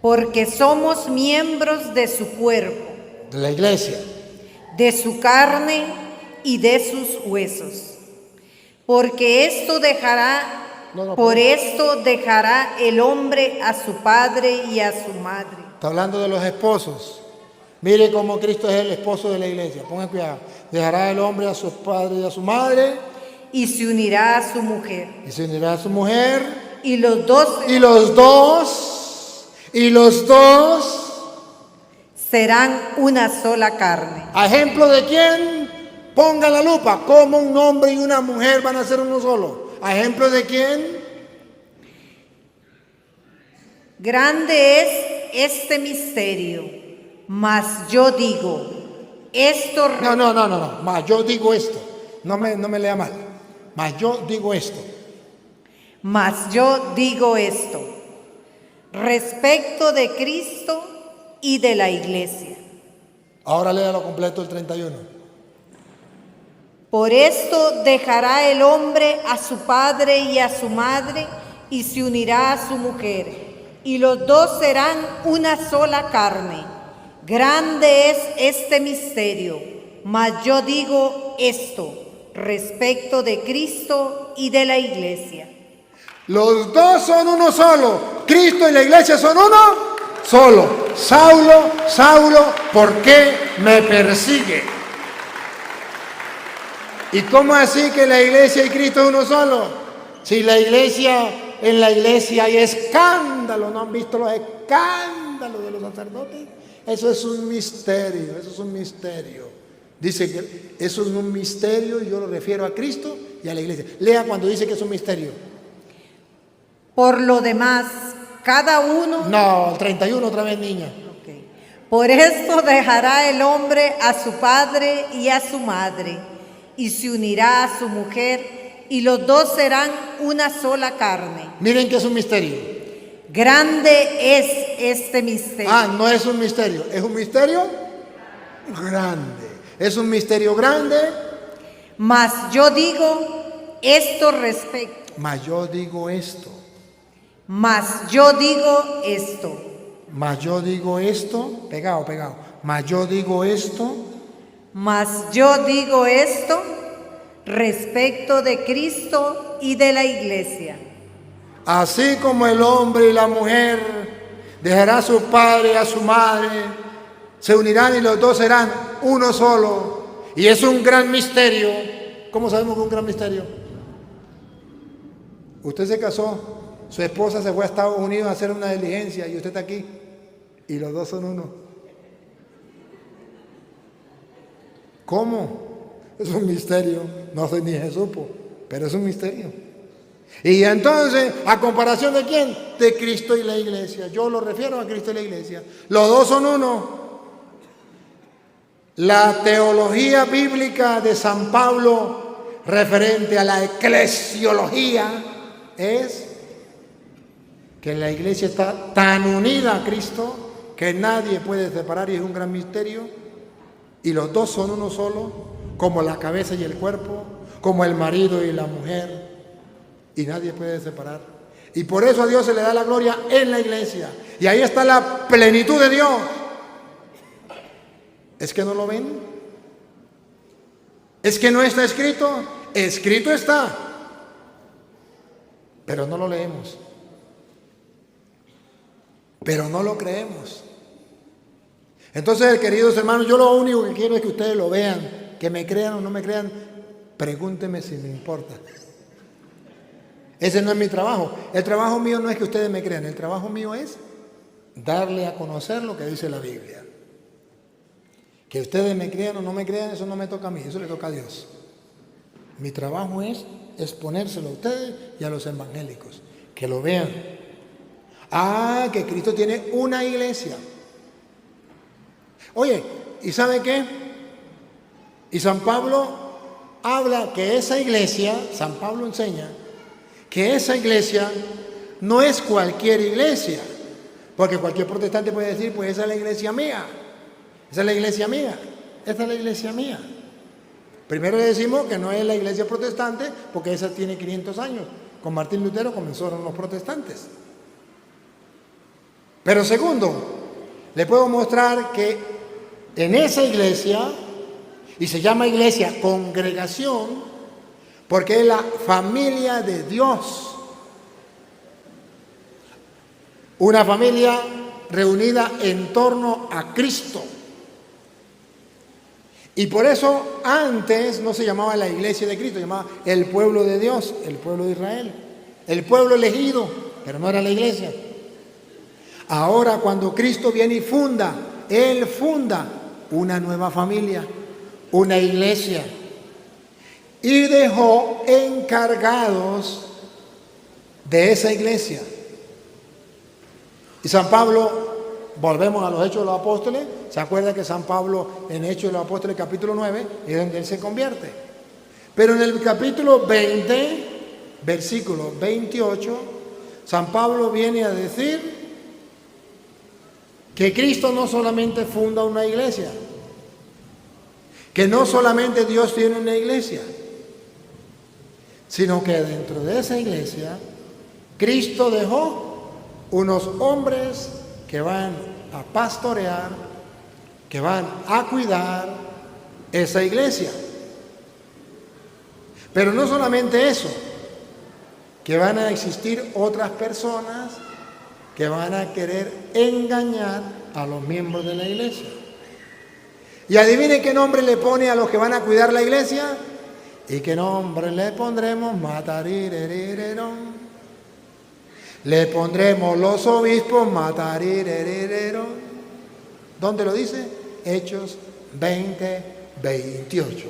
Porque somos miembros de su cuerpo, De la iglesia. de su carne y de sus huesos. Porque esto dejará, por esto dejará el hombre a su padre y a su madre. Está hablando de los esposos. Mire cómo Cristo es el esposo de la iglesia. Pongan cuidado. Dejará el hombre a su padre y a su madre. Y se unirá a su mujer. Y se unirá a su mujer. Y los dos serán una sola carne. ¿A ejemplo de quién? Ponga la lupa. ¿Cómo un hombre y una mujer van a ser uno solo? ¿A ejemplo de quién? Grande es este misterio, mas yo digo, esto... No. Mas yo digo esto. No me lea mal. Mas yo digo esto. Mas yo digo esto, respecto de Cristo y de la iglesia. Ahora léalo completo el 31. Por esto dejará el hombre a su padre y a su madre y se unirá a su mujer, y los dos serán una sola carne. Grande es este misterio, mas yo digo esto respecto de Cristo y de la iglesia. Los dos son uno solo. Cristo y la iglesia son uno solo. Saulo, Saulo, ¿por qué me persigue? ¿Y cómo así que la iglesia y Cristo es uno solo? Si en la iglesia hay escándalo, ¿no han visto los escándalos de los sacerdotes? Eso es un misterio, eso es un misterio. Dice que eso es un misterio y yo lo refiero a Cristo y a la iglesia. Lea cuando dice que es un misterio. Por lo demás, cada uno... No, el 31 otra vez, niña. Okay. Por esto dejará el hombre a su padre y a su madre, y se unirá a su mujer, y los dos serán una sola carne. Miren que es un misterio. Grande es este misterio. No es un misterio, es un misterio grande. Es un misterio grande. Mas yo digo esto respecto. Mas yo digo esto. Mas yo digo esto. Mas yo digo esto. Pegado. Mas yo digo esto. Mas yo digo esto respecto de Cristo y de la iglesia. Así como el hombre y la mujer dejará a su padre y a su madre, se unirán y los dos serán uno solo. Y es un gran misterio. ¿Cómo sabemos que es un gran misterio? Usted se casó, su esposa se fue a Estados Unidos a hacer una diligencia y usted está aquí y los dos son uno. ¿Cómo? Es un misterio. No sé ni se supo, pero es un misterio. Y entonces, ¿a comparación de quién? De Cristo y la iglesia. Yo lo refiero a Cristo y la iglesia. Los dos son uno. La teología bíblica de San Pablo referente a la eclesiología es que la iglesia está tan unida a Cristo que nadie puede separar y es un gran misterio. Y los dos son uno solo, como la cabeza y el cuerpo, como el marido y la mujer. Y nadie puede separar. Y por eso a Dios se le da la gloria en la iglesia. Y ahí está la plenitud de Dios. ¿Es que no lo ven? ¿Es que no está escrito? Escrito está. pero no lo leemos, pero no lo creemos. Entonces, queridos hermanos, yo lo único que quiero es que ustedes lo vean, que me crean o no me crean, pregúntenme si me importa. Ese no es mi trabajo. El trabajo mío no es que ustedes me crean, el trabajo mío es darle a conocer lo que dice la Biblia. Que ustedes me crean o no me crean, eso no me toca a mí, eso le toca a Dios. Mi trabajo es exponérselo a ustedes y a los evangélicos, que lo vean. Ah, que Cristo tiene una iglesia. Oye, ¿y sabe qué? Y San Pablo habla que esa iglesia, San Pablo enseña, que esa iglesia no es cualquier iglesia, porque cualquier protestante puede decir, pues esa es la iglesia mía, esa es la iglesia mía, esta es la iglesia mía. Primero le decimos que no es la iglesia protestante, porque esa tiene 500 años. Con Martín Lutero comenzaron los protestantes. Pero segundo, le puedo mostrar que en esa iglesia, y se llama iglesia congregación, porque es la familia de Dios. Una familia reunida en torno a Cristo. Y por eso antes no se llamaba la iglesia de Cristo, se llamaba el pueblo de Dios, el pueblo de Israel, el pueblo elegido, pero no era la iglesia. Ahora cuando Cristo viene y funda, Él funda una nueva familia, una iglesia, y dejó encargados de esa iglesia. Y San Pablo, volvemos a los Hechos de los Apóstoles, ¿se acuerda que San Pablo en Hechos de los Apóstoles capítulo 9 es donde él se convierte? Pero en el capítulo 20, versículo 28, San Pablo viene a decir que Cristo no solamente funda una iglesia, que no solamente Dios tiene una iglesia, sino que dentro de esa iglesia Cristo dejó unos hombres que van a pastorear, que van a cuidar esa iglesia. Pero no solamente eso, que van a existir otras personas que van a querer engañar a los miembros de la iglesia. Y adivinen qué nombre le pone a los que van a cuidar la iglesia. ¿Y qué nombre le pondremos? Matarirerirerón. Le pondremos los obispos, matarirerirerón. ¿Dónde lo dice? Hechos 20, 28.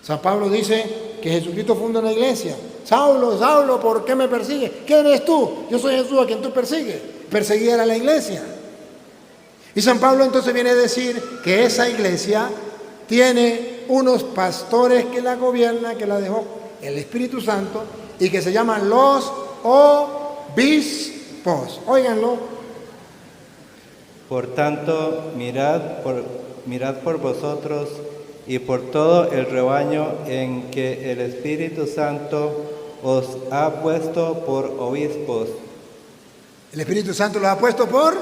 San Pablo dice que Jesucristo funda una iglesia. Saulo, Saulo, ¿por qué me persigues? ¿Quién eres tú? Yo soy Jesús a quien tú persigues. Perseguir a la iglesia. Y San Pablo entonces viene a decir que esa iglesia tiene unos pastores que la gobiernan, que la dejó el Espíritu Santo y que se llaman los obispos. Óiganlo. Por tanto, mirad por vosotros y por todo el rebaño en que el Espíritu Santo os ha puesto por obispos. El Espíritu Santo los ha puesto por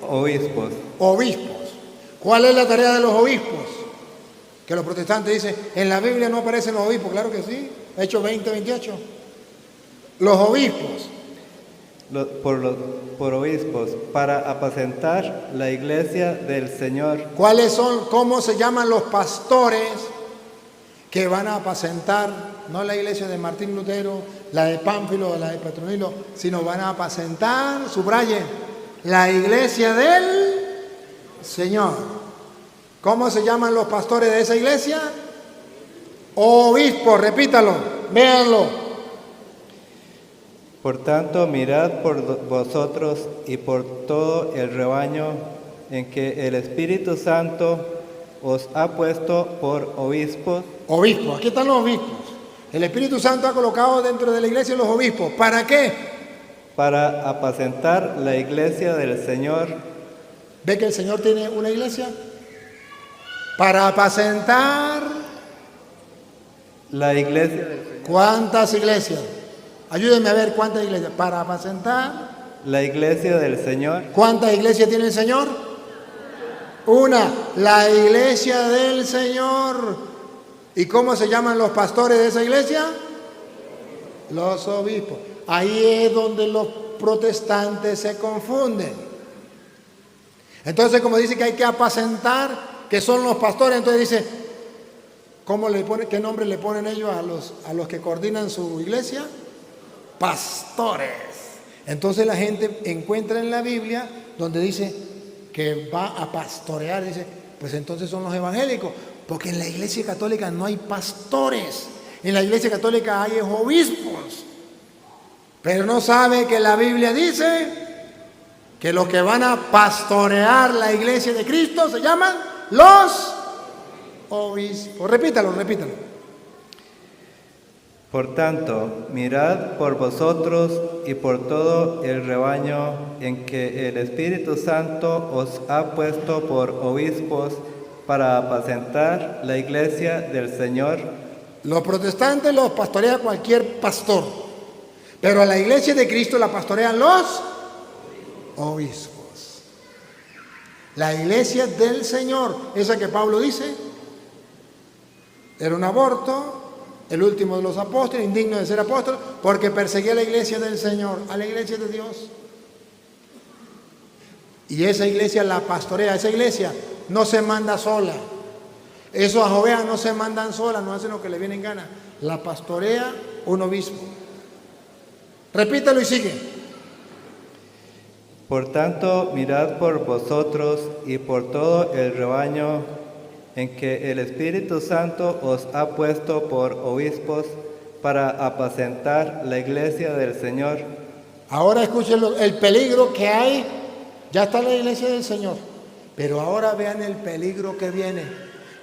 obispos. Obispos. ¿Cuál es la tarea de los obispos? Que los protestantes dicen, en la Biblia no aparecen los obispos. Claro que sí. Hechos 20, 28. Los obispos. Por obispos, para apacentar la iglesia del Señor. ¿Cuáles son? ¿Cómo se llaman los pastores que van a apacentar? No la iglesia de Martín Lutero, la de Pánfilo, la de Petronilo, sino van a apacentar, subrayen, la iglesia del Señor. ¿Cómo se llaman los pastores de esa iglesia? Obispos, repítalo, véanlo. Por tanto, mirad por vosotros y por todo el rebaño en que el Espíritu Santo os ha puesto por obispos. Obispos, aquí están los obispos. El Espíritu Santo ha colocado dentro de la iglesia los obispos. ¿Para qué? Para apacentar la iglesia del Señor. ¿Ve que el Señor tiene una iglesia? Para apacentar la iglesia del Señor. ¿Cuántas iglesias? Ayúdenme a ver cuántas iglesias. Para apacentar la iglesia del Señor. ¿Cuántas iglesias tiene el Señor? Una, la iglesia del Señor. ¿Y cómo se llaman los pastores de esa iglesia? Los obispos. Ahí es donde los protestantes se confunden. Entonces, como dice que hay que apacentar, que son los pastores, entonces dice, ¿qué nombre le ponen ellos a los que coordinan su iglesia? Pastores. Entonces la gente encuentra en la Biblia donde dice que va a pastorear, dice, pues entonces son los evangélicos, porque en la iglesia católica no hay pastores, en la iglesia católica hay obispos, pero no sabe que la Biblia dice que los que van a pastorear la iglesia de Cristo se llaman los obispos. Repítalo. Por tanto, mirad por vosotros y por todo el rebaño en que el Espíritu Santo os ha puesto por obispos para apacentar la iglesia del Señor. Los protestantes los pastorea cualquier pastor, pero a la iglesia de Cristo la pastorean los obispos. La iglesia del Señor, esa que Pablo dice, era un aborto, el último de los apóstoles, indigno de ser apóstol, porque perseguía a la iglesia del Señor, a la iglesia de Dios. Y esa iglesia la pastorea, esa iglesia no se manda sola. Esos ovejas no se mandan solas, no hacen lo que le viene en gana. La pastorea un obispo. Repítelo y sigue. Por tanto, mirad por vosotros y por todo el rebaño en que el Espíritu Santo os ha puesto por obispos para apacentar la iglesia del Señor. Ahora escuchen el peligro que hay. Ya está la iglesia del Señor, pero ahora vean el peligro que viene,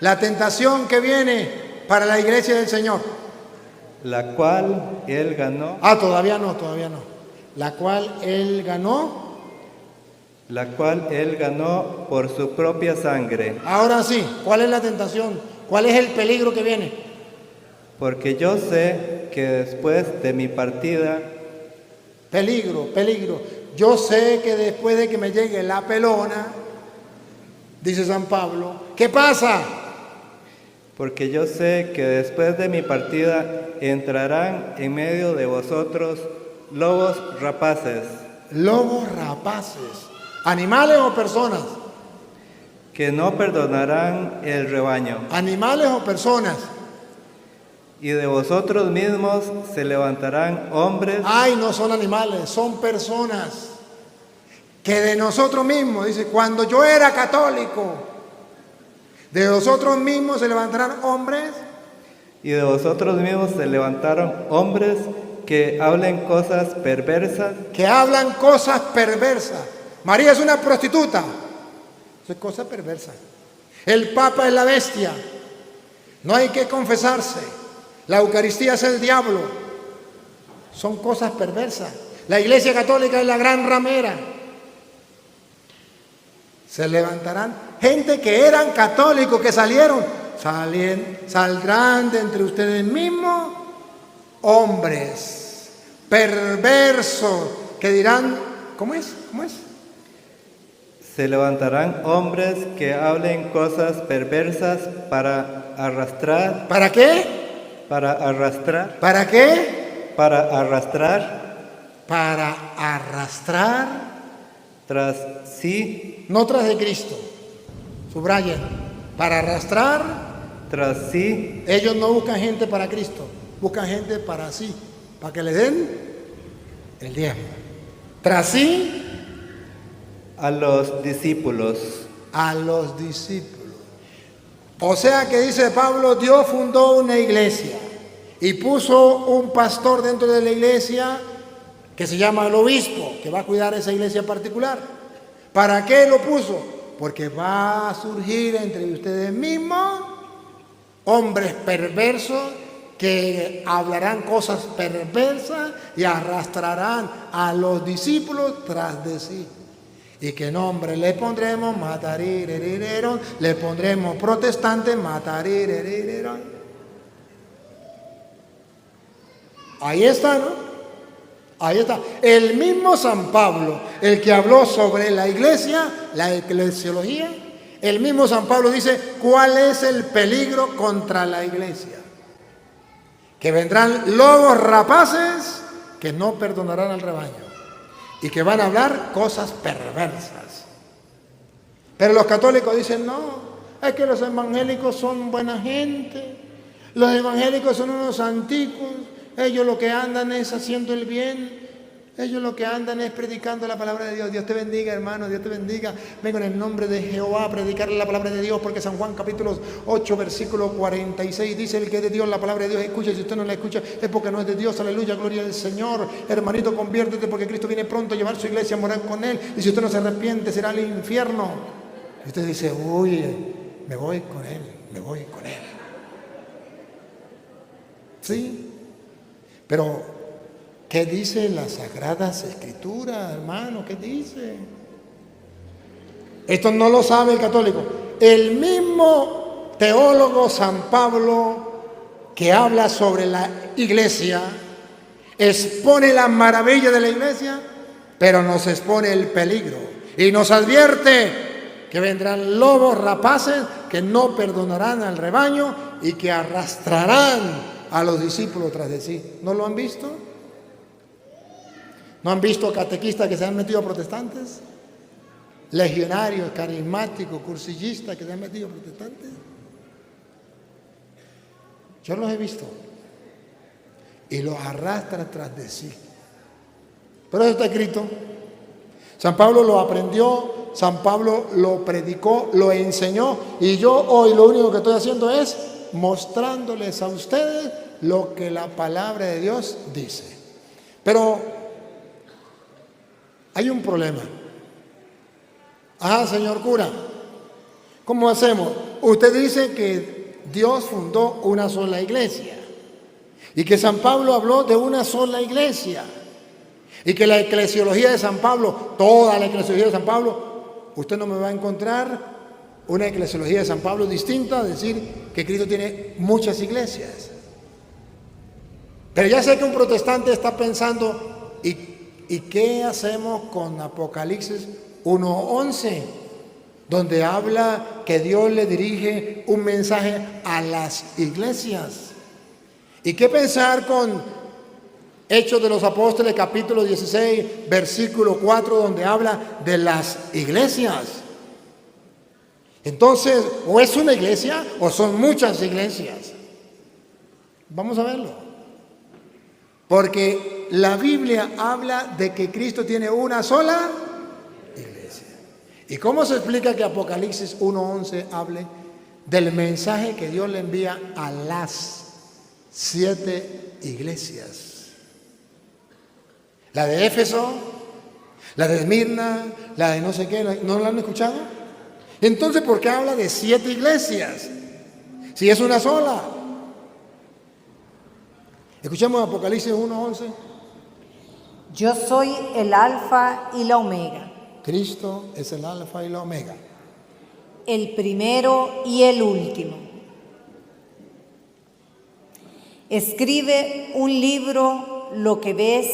la tentación que viene para la iglesia del Señor. La cual él ganó. Todavía no. La cual él ganó. La cual él ganó por su propia sangre. Ahora sí, ¿cuál es la tentación? ¿Cuál es el peligro que viene? Porque yo sé que después de mi partida... Peligro. Yo sé que después de que me llegue la pelona, dice San Pablo, ¿qué pasa? Porque yo sé que después de mi partida entrarán en medio de vosotros lobos rapaces. Lobos rapaces. ¿Animales o personas? Que no perdonarán el rebaño. ¿Animales o personas? Y de vosotros mismos se levantarán hombres. No son animales, son personas. Que de nosotros mismos, dice, cuando yo era católico, de nosotros mismos se levantarán hombres. Y de vosotros mismos se levantaron hombres que hablen cosas perversas. Que hablan cosas perversas. María es una prostituta. Eso es cosa perversa. El Papa es la bestia. No hay que confesarse. La Eucaristía es el diablo. Son cosas perversas. La Iglesia Católica es la gran ramera. Se levantarán gente que eran católicos, que saldrán de entre ustedes mismos hombres perversos que dirán, ¿cómo es? Se levantarán hombres que hablen cosas perversas para arrastrar. ¿Para qué? Para arrastrar. ¿Para qué? Para arrastrar. Para arrastrar. Tras sí. No tras de Cristo. Subrayen. Para arrastrar. Tras sí. Ellos no buscan gente para Cristo. Buscan gente para sí. Para que le den el diezmo. Tras sí. A los discípulos. A los discípulos. O sea que dice Pablo, Dios fundó una iglesia y puso un pastor dentro de la iglesia que se llama el obispo, que va a cuidar esa iglesia particular. ¿Para qué lo puso? Porque va a surgir entre ustedes mismos hombres perversos que hablarán cosas perversas y arrastrarán a los discípulos tras de sí. ¿Y qué nombre le pondremos? Matarirerireron. Le pondremos protestante, matarirerireron. Ahí está, ¿no? Ahí está. El mismo San Pablo, el que habló sobre la iglesia, la eclesiología, el mismo San Pablo dice, ¿cuál es el peligro contra la iglesia? que vendrán lobos rapaces que no perdonarán al rebaño y que van a hablar cosas perversas. Pero los católicos dicen, no, es que los evangélicos son buena gente, los evangélicos son unos santicos, ellos lo que andan es haciendo el bien, ellos lo que andan es predicando la palabra de Dios. Dios te bendiga, hermano, Dios te bendiga. Vengo en el nombre de Jehová a predicarle la palabra de Dios, porque San Juan capítulo 8, versículo 46 dice, el que es de Dios, la palabra de Dios escucha, y si usted no la escucha es porque no es de Dios. Aleluya, gloria al Señor. Hermanito, conviértete, porque Cristo viene pronto a llevar su iglesia a morar con Él, y si usted no se arrepiente será al infierno. Y usted dice, uy, me voy con Él, me voy con Él. Sí, pero ¿qué dice las Sagradas Escrituras, hermano? ¿Qué dice? Esto no lo sabe el católico. El mismo teólogo San Pablo, que habla sobre la iglesia, expone la maravilla de la iglesia, pero nos expone el peligro. Y nos advierte que vendrán lobos rapaces que no perdonarán al rebaño y que arrastrarán a los discípulos tras de sí. ¿No lo han visto? ¿No han visto catequistas que se han metido a protestantes? Legionarios, carismáticos, cursillistas que se han metido a protestantes. Yo los he visto. Y los arrastran tras de sí. Pero eso está escrito. San Pablo lo aprendió, San Pablo lo predicó, lo enseñó. Y yo hoy lo único que estoy haciendo es mostrándoles a ustedes lo que la palabra de Dios dice. Pero hay un problema. Señor cura, ¿cómo hacemos? Usted dice que Dios fundó una sola iglesia y que San Pablo habló de una sola iglesia y que la eclesiología de San Pablo, toda la eclesiología de San Pablo, usted no me va a encontrar una eclesiología de San Pablo distinta a decir que Cristo tiene muchas iglesias. Pero ya sé que un protestante está pensando, ¿y qué hacemos con Apocalipsis 1:11? Donde habla que Dios le dirige un mensaje a las iglesias. ¿Y qué pensar con Hechos de los Apóstoles capítulo 16, versículo 4, donde habla de las iglesias? Entonces, o es una iglesia o son muchas iglesias. Vamos a verlo. Porque la Biblia habla de que Cristo tiene una sola iglesia. ¿Y cómo se explica que Apocalipsis 1:11 hable del mensaje que Dios le envía a las 7 iglesias? La de Éfeso, la de Esmirna, la de no sé qué, ¿no la han escuchado? Entonces, ¿por qué habla de 7 iglesias? Si es una sola. Escuchemos Apocalipsis 1:11. Yo soy el alfa y la omega. Cristo es el alfa y la omega. El primero y el último. Escribe un libro lo que ves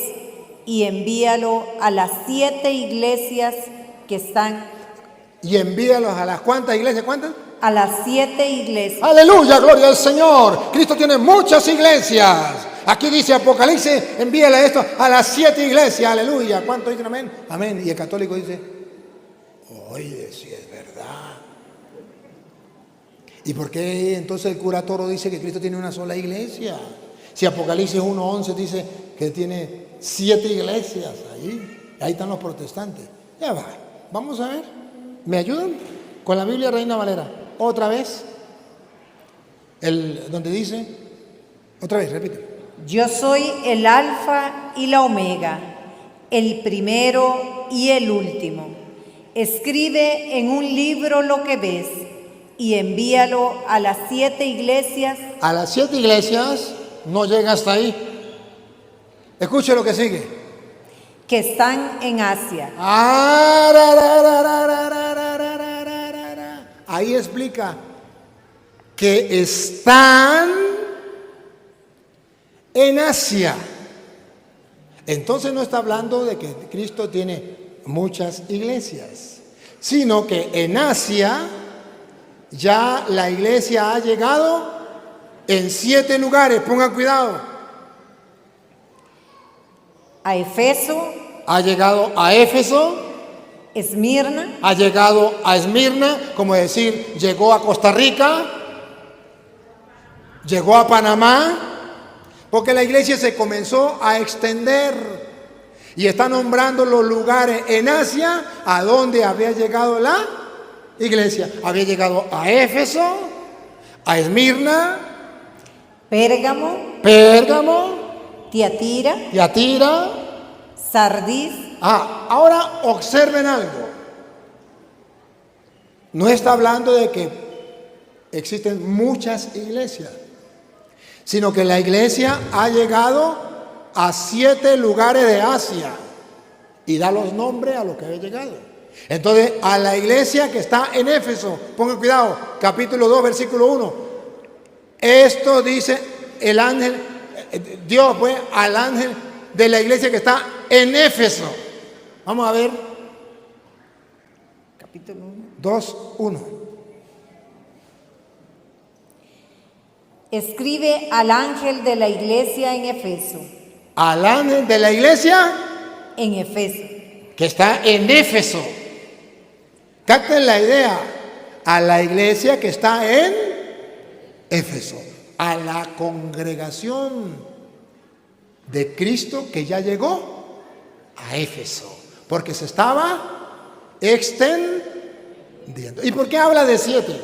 y envíalo a las 7 iglesias que están. Y envíalos a las ¿cuántas iglesias? ¿Cuántas? A las 7 iglesias. Aleluya, gloria al Señor. Cristo tiene muchas iglesias. Aquí dice Apocalipsis, envíale esto a las 7 iglesias. Aleluya. ¿Cuántos dicen amén? Amén. Y el católico dice, oye, si es verdad. ¿Y por qué entonces el cura Toro dice que Cristo tiene una sola iglesia? Si Apocalipsis 1:11 dice que tiene 7 iglesias, ahí están los protestantes. Ya va, vamos a ver. ¿Me ayudan? Con la Biblia Reina Valera. Otra vez. Donde dice, otra vez, repite. Yo soy el alfa y la omega, el primero y el último. Escribe en un libro lo que ves y envíalo a las 7 iglesias. A las 7 iglesias, no llega hasta ahí. Escuche lo que sigue. Que están en Asia. Ahí explica que están en Asia. Entonces no está hablando de que Cristo tiene muchas iglesias, sino que en Asia ya la iglesia ha llegado en 7 lugares, pongan cuidado. A Efeso, Ha llegado a Éfeso, Esmirna, ha llegado a Esmirna, como decir, llegó a Costa Rica, llegó a Panamá, porque la iglesia se comenzó a extender y está nombrando los lugares en Asia a donde había llegado la iglesia. Había llegado a Éfeso, a Esmirna, Pérgamo, Tiatira. Sardis, Ahora observen algo. No está hablando de que existen muchas iglesias, sino que la iglesia ha llegado a 7 lugares de Asia y da los nombres a los que había llegado. Entonces, a la iglesia que está en Éfeso, pongan cuidado, capítulo 2, versículo 1. Esto dice el ángel, Dios fue al ángel de la iglesia que está en Éfeso. Vamos a ver. capítulo 1. 2:1. Escribe al ángel de la iglesia en Efeso. Al ángel de la iglesia En Efeso. que está en Éfeso. Capten la idea. A la iglesia que está en Éfeso. A la congregación de Cristo que ya llegó a Éfeso. Porque se estaba extendiendo. ¿Y por qué habla de 7?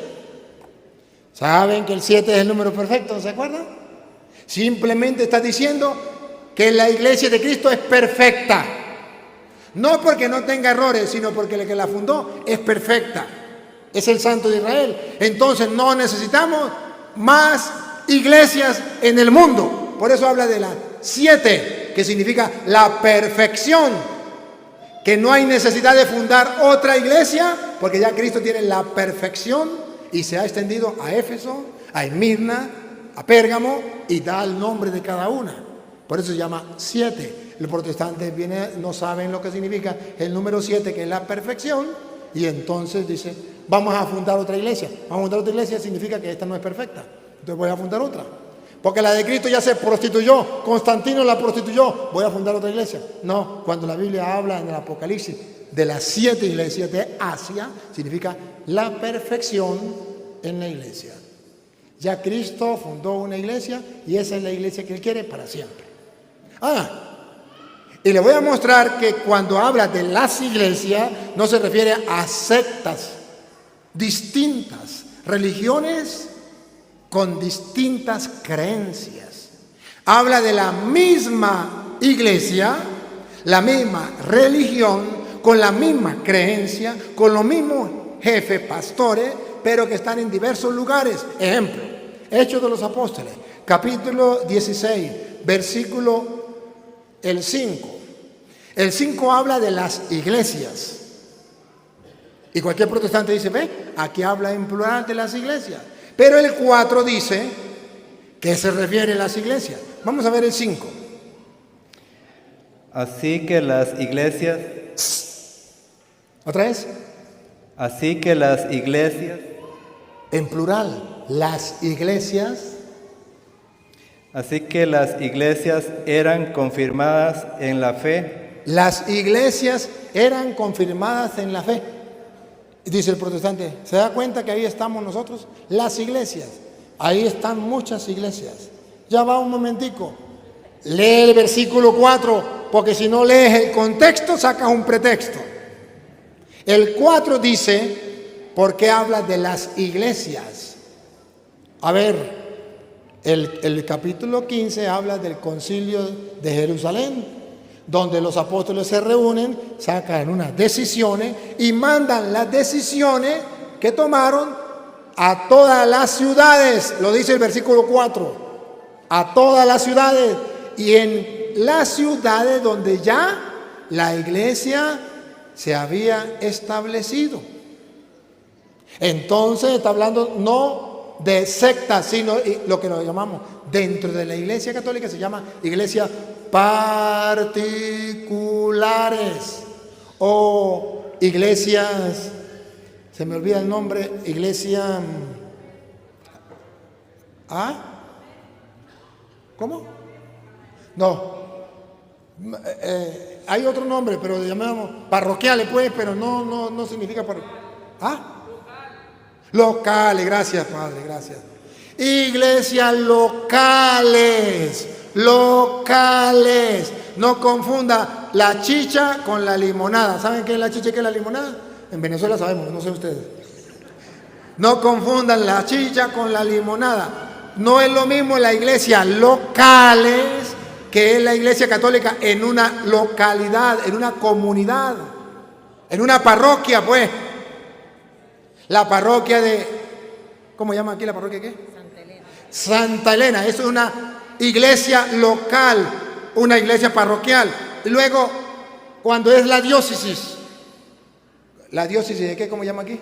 ¿Saben que el 7 es el número perfecto? ¿No se acuerdan? Simplemente está diciendo que la iglesia de Cristo es perfecta. No porque no tenga errores, sino porque el que la fundó es perfecta. Es el Santo de Israel. Entonces no necesitamos más iglesias en el mundo. Por eso habla de las 7, que significa la perfección. Que no hay necesidad de fundar otra iglesia, porque ya Cristo tiene la perfección y se ha extendido a Éfeso, a Esmirna, a Pérgamo y da el nombre de cada una. Por eso se llama 7. Los protestantes no saben lo que significa el número 7, que es la perfección, y entonces dice, vamos a fundar otra iglesia. Vamos a fundar otra iglesia significa que esta no es perfecta. Entonces voy a fundar otra. Porque la de Cristo ya se prostituyó, Constantino la prostituyó, voy a fundar otra iglesia. No, cuando la Biblia habla en el Apocalipsis de las 7 iglesias de Asia, significa la perfección en la iglesia. Ya Cristo fundó una iglesia y esa es la iglesia que Él quiere para siempre. Y le voy a mostrar que cuando habla de las iglesias no se refiere a sectas distintas, religiones con distintas creencias. Habla de la misma iglesia, la misma religión, con la misma creencia, con los mismos jefes, pastores, pero que están en diversos lugares. Ejemplo, Hechos de los Apóstoles, capítulo 16, versículo el 5. El 5 habla de las iglesias. Y cualquier protestante dice, ve, aquí habla en plural de las iglesias. Pero el 4 dice que se refiere a las iglesias. Vamos a ver el 5. Así que las iglesias, ¿Otra vez? así que las iglesias, En plural, las iglesias. así que las iglesias eran confirmadas en la fe. Las iglesias eran confirmadas en la fe. Dice el protestante, ¿se da cuenta que ahí estamos nosotros? Las iglesias, ahí están muchas iglesias. Ya va un momentico, lee el versículo 4, porque si no lees el contexto, sacas un pretexto. El 4 dice, ¿por qué habla de las iglesias? A ver, el capítulo 15 habla del concilio de Jerusalén, donde los apóstoles se reúnen, sacan unas decisiones y mandan las decisiones que tomaron a todas las ciudades, lo dice el versículo 4, a todas las ciudades, y en las ciudades donde ya la iglesia se había establecido. Entonces está hablando no de sectas, sino lo que nos llamamos dentro de la iglesia católica se llama iglesia particulares o iglesias, se me olvida el nombre, iglesia ¿Cómo? No. Hay otro nombre, pero le llamamos parroquiales, pues, pero no significa parroquial. ¿Ah? Locales, gracias, Padre, gracias. Iglesias locales, locales. No confunda la chicha con la limonada. ¿Saben qué es la chicha y qué es la limonada? En Venezuela sabemos, no sé ustedes. No confundan la chicha con la limonada. No es lo mismo la iglesia locales que es la iglesia católica en una localidad, en una comunidad, en una parroquia, pues. La parroquia de, ¿cómo llama aquí la parroquia qué? Santa Elena. Santa Elena, eso es una iglesia local, una iglesia parroquial. Y luego, cuando es la diócesis de qué, ¿cómo llama aquí?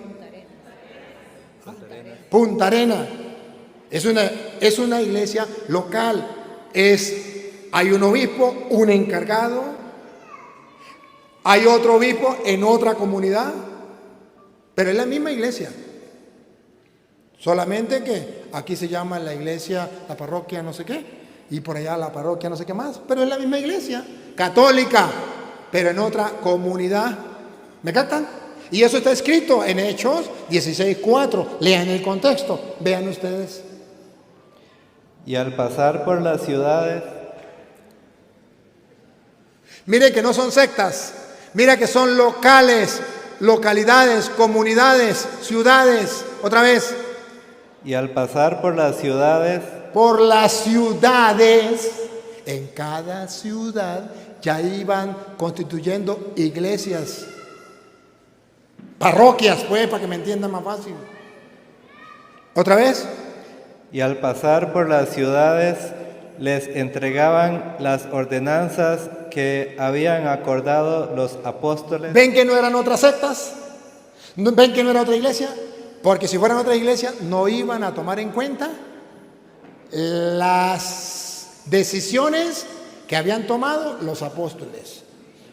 Punta Arena. Es una iglesia local. Hay un obispo, un encargado, hay otro obispo en otra comunidad, pero es la misma iglesia. Solamente que aquí se llama la iglesia, la parroquia no sé qué, y por allá la parroquia no sé qué más, pero es la misma iglesia, católica, pero en otra comunidad. ¿Me captan? Y eso está escrito en Hechos 16:4. Lean el contexto, vean ustedes. Y al pasar por las ciudades, Mire que no son sectas, mira que son locales, localidades, comunidades, ciudades. Otra vez. y al pasar por las ciudades, en cada ciudad ya iban constituyendo iglesias, parroquias, pues, para que me entiendan más fácil. Otra vez. y al pasar por las ciudades, les entregaban las ordenanzas que habían acordado los apóstoles. ¿Ven que no eran otras sectas? ¿Ven que no era otra iglesia? Porque si fueran otra iglesia no iban a tomar en cuenta las decisiones que habían tomado los apóstoles.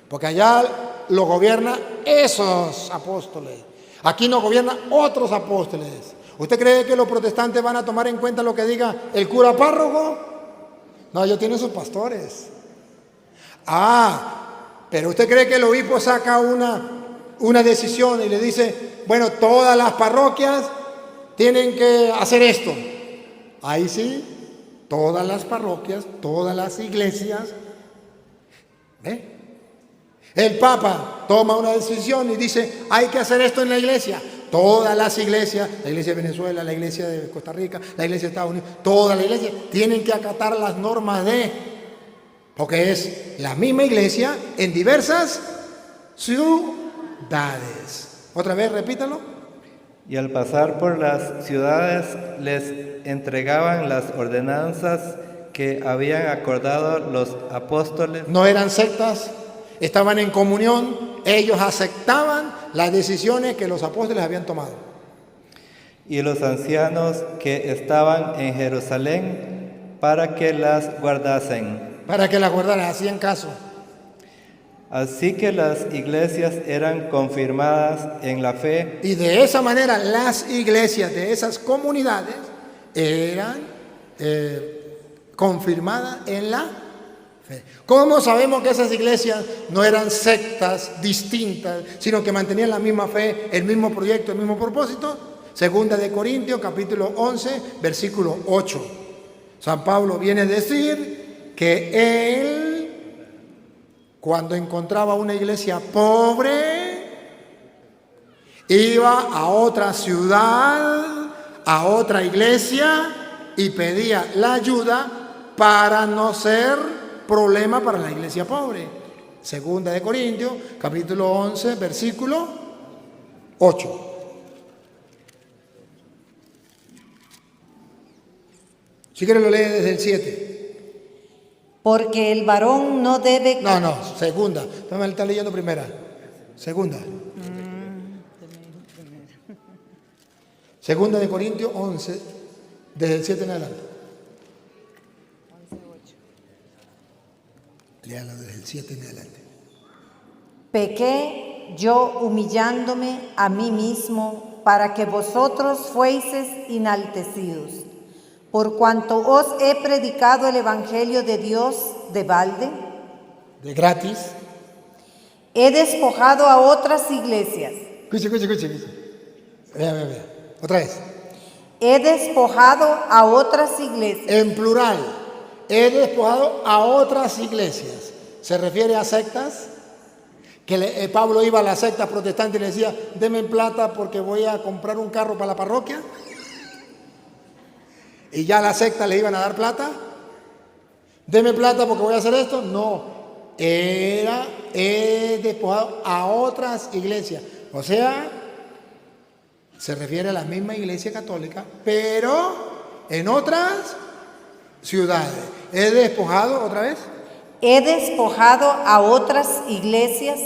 Porque allá lo gobierna esos apóstoles. Aquí no gobierna otros apóstoles. ¿Usted cree que los protestantes van a tomar en cuenta lo que diga el cura párroco? No, ellos tienen sus pastores. Pero usted cree que el obispo saca una decisión y le dice, bueno, todas las parroquias tienen que hacer esto. Ahí sí, todas las parroquias, todas las iglesias. ¿Ve? El Papa toma una decisión y dice, hay que hacer esto en la iglesia. Todas las iglesias, la iglesia de Venezuela, la iglesia de Costa Rica, la iglesia de Estados Unidos, todas las iglesias tienen que acatar las normas porque es la misma iglesia en diversas ciudades. Otra vez, repítalo. Y al pasar por las ciudades, les entregaban las ordenanzas que habían acordado los apóstoles. No eran sectas, estaban en comunión, ellos aceptaban las decisiones que los apóstoles habían tomado. Y los ancianos que estaban en Jerusalén para que las guardasen. Para que las guardaran, hacían caso. Así que las iglesias eran confirmadas en la fe. Y de esa manera las iglesias de esas comunidades eran confirmadas en la fe. ¿Cómo sabemos que esas iglesias no eran sectas distintas, sino que mantenían la misma fe, el mismo proyecto, el mismo propósito? Segunda de Corintios, capítulo 11, versículo 8. San Pablo viene a decir que él, cuando encontraba una iglesia pobre, iba a otra ciudad, a otra iglesia y pedía la ayuda para no ser problema para la iglesia pobre. Segunda de Corintios, capítulo 11, versículo 8. Si quiere lo lee desde el 7. Porque el varón no debe... No, segunda. Me está leyendo primera. Segunda. Segunda de Corintios 11, desde el 7 en adelante. 11:8. Léala desde el 7 en adelante. Pequé yo humillándome a mí mismo para que vosotros fueseis enaltecidos. por cuanto os he predicado el Evangelio de Dios de balde, de gratis. he despojado a otras iglesias. Escuche. Vea. Otra vez. He despojado a otras iglesias. En plural. He despojado a otras iglesias. ¿Se refiere a sectas? Que Pablo iba a la secta protestante y le decía, deme plata porque voy a comprar un carro para la parroquia. Y ya a la secta le iban a dar plata. Deme plata porque voy a hacer esto. No. He despojado a otras iglesias. O sea, se refiere a la misma iglesia católica, pero en otras ciudades. He despojado, otra vez. He despojado a otras iglesias,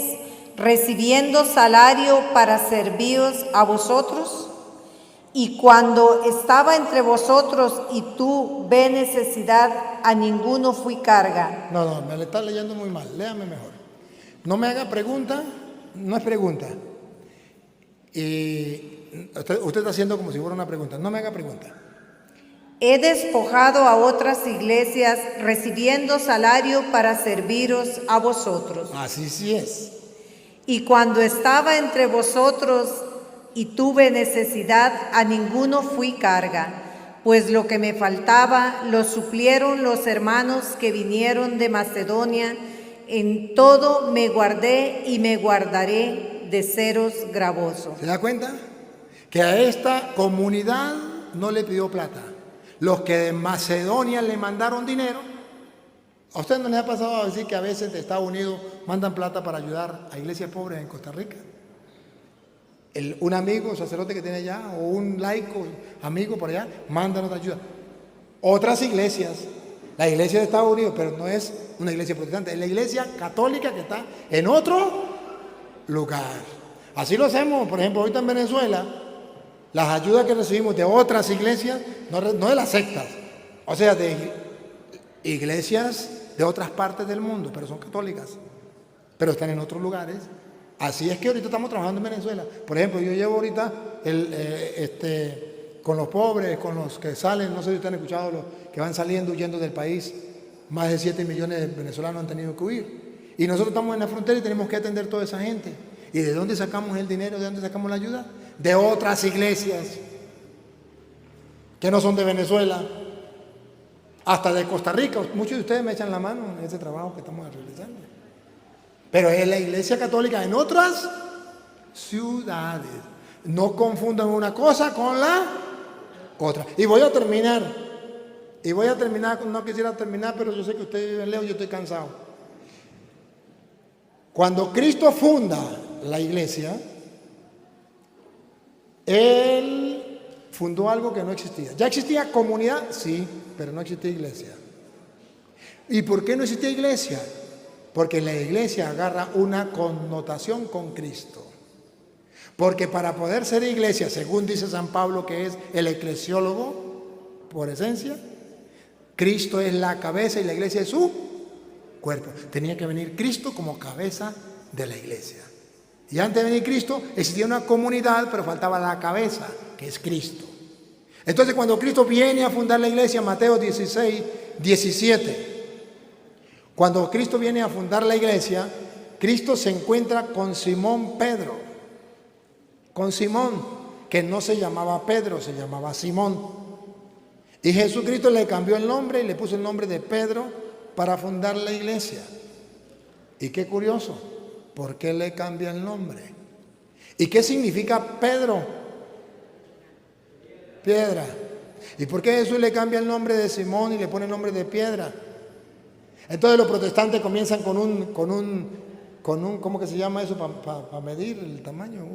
recibiendo salario para serviros a vosotros. Y cuando estaba entre vosotros y tuve necesidad, a ninguno fui carga. No, me le está leyendo muy mal. Léame mejor. No me haga pregunta, no es pregunta. Y usted está haciendo como si fuera una pregunta. No me haga pregunta. He despojado a otras iglesias, recibiendo salario para serviros a vosotros. Así sí es. Y cuando estaba entre vosotros y tuve necesidad, a ninguno fui carga, pues lo que me faltaba lo suplieron los hermanos que vinieron de Macedonia. En todo me guardé y me guardaré de seros gravoso. ¿Se da cuenta? Que a esta comunidad no le pidió plata. Los que de Macedonia le mandaron dinero. ¿A usted no le ha pasado a decir que a veces de Estados Unidos mandan plata para ayudar a iglesias pobres en Costa Rica? Un amigo, sacerdote que tiene allá, o un laico, amigo por allá, mandan otra ayuda. Otras iglesias, la iglesia de Estados Unidos, pero no es una iglesia protestante, es la iglesia católica que está en otro lugar. Así lo hacemos, por ejemplo, ahorita en Venezuela, las ayudas que recibimos de otras iglesias, no de las sectas, o sea, de iglesias de otras partes del mundo, pero son católicas, pero están en otros lugares. Así es que ahorita estamos trabajando en Venezuela. Por ejemplo, yo llevo ahorita con los pobres, con los que salen, no sé si ustedes han escuchado, los que van saliendo, huyendo del país. Más de 7 millones de venezolanos han tenido que huir. Y nosotros estamos en la frontera y tenemos que atender a toda esa gente. ¿Y de dónde sacamos el dinero? ¿De dónde sacamos la ayuda? De otras iglesias que no son de Venezuela, hasta de Costa Rica. Muchos de ustedes me echan la mano en ese trabajo que estamos realizando. Pero es la iglesia católica en otras ciudades. No confundan una cosa con la otra. Y voy a terminar, no quisiera terminar, pero yo sé que ustedes viven lejos, yo estoy cansado. Cuando Cristo funda la iglesia, Él fundó algo que no existía. ¿Ya existía comunidad? Sí, pero no existía iglesia. ¿Y por qué no existía iglesia? Porque la iglesia agarra una connotación con Cristo. Porque para poder ser iglesia, según dice San Pablo, que es el eclesiólogo por esencia, Cristo es la cabeza y la iglesia es su cuerpo. Tenía que venir Cristo como cabeza de la iglesia. Y antes de venir Cristo existía una comunidad, pero faltaba la cabeza, que es Cristo. Entonces cuando Cristo viene a fundar la iglesia, Mateo 16, 17, cuando Cristo viene a fundar la iglesia, Cristo se encuentra con Simón Pedro. Con Simón, que no se llamaba Pedro, se llamaba Simón. Y Jesucristo le cambió el nombre y le puso el nombre de Pedro para fundar la iglesia. Y qué curioso, ¿por qué le cambia el nombre? ¿Y qué significa Pedro? Piedra. ¿Y por qué Jesús le cambia el nombre de Simón y le pone el nombre de piedra? Entonces los protestantes comienzan con un ¿cómo que se llama eso para medir el tamaño?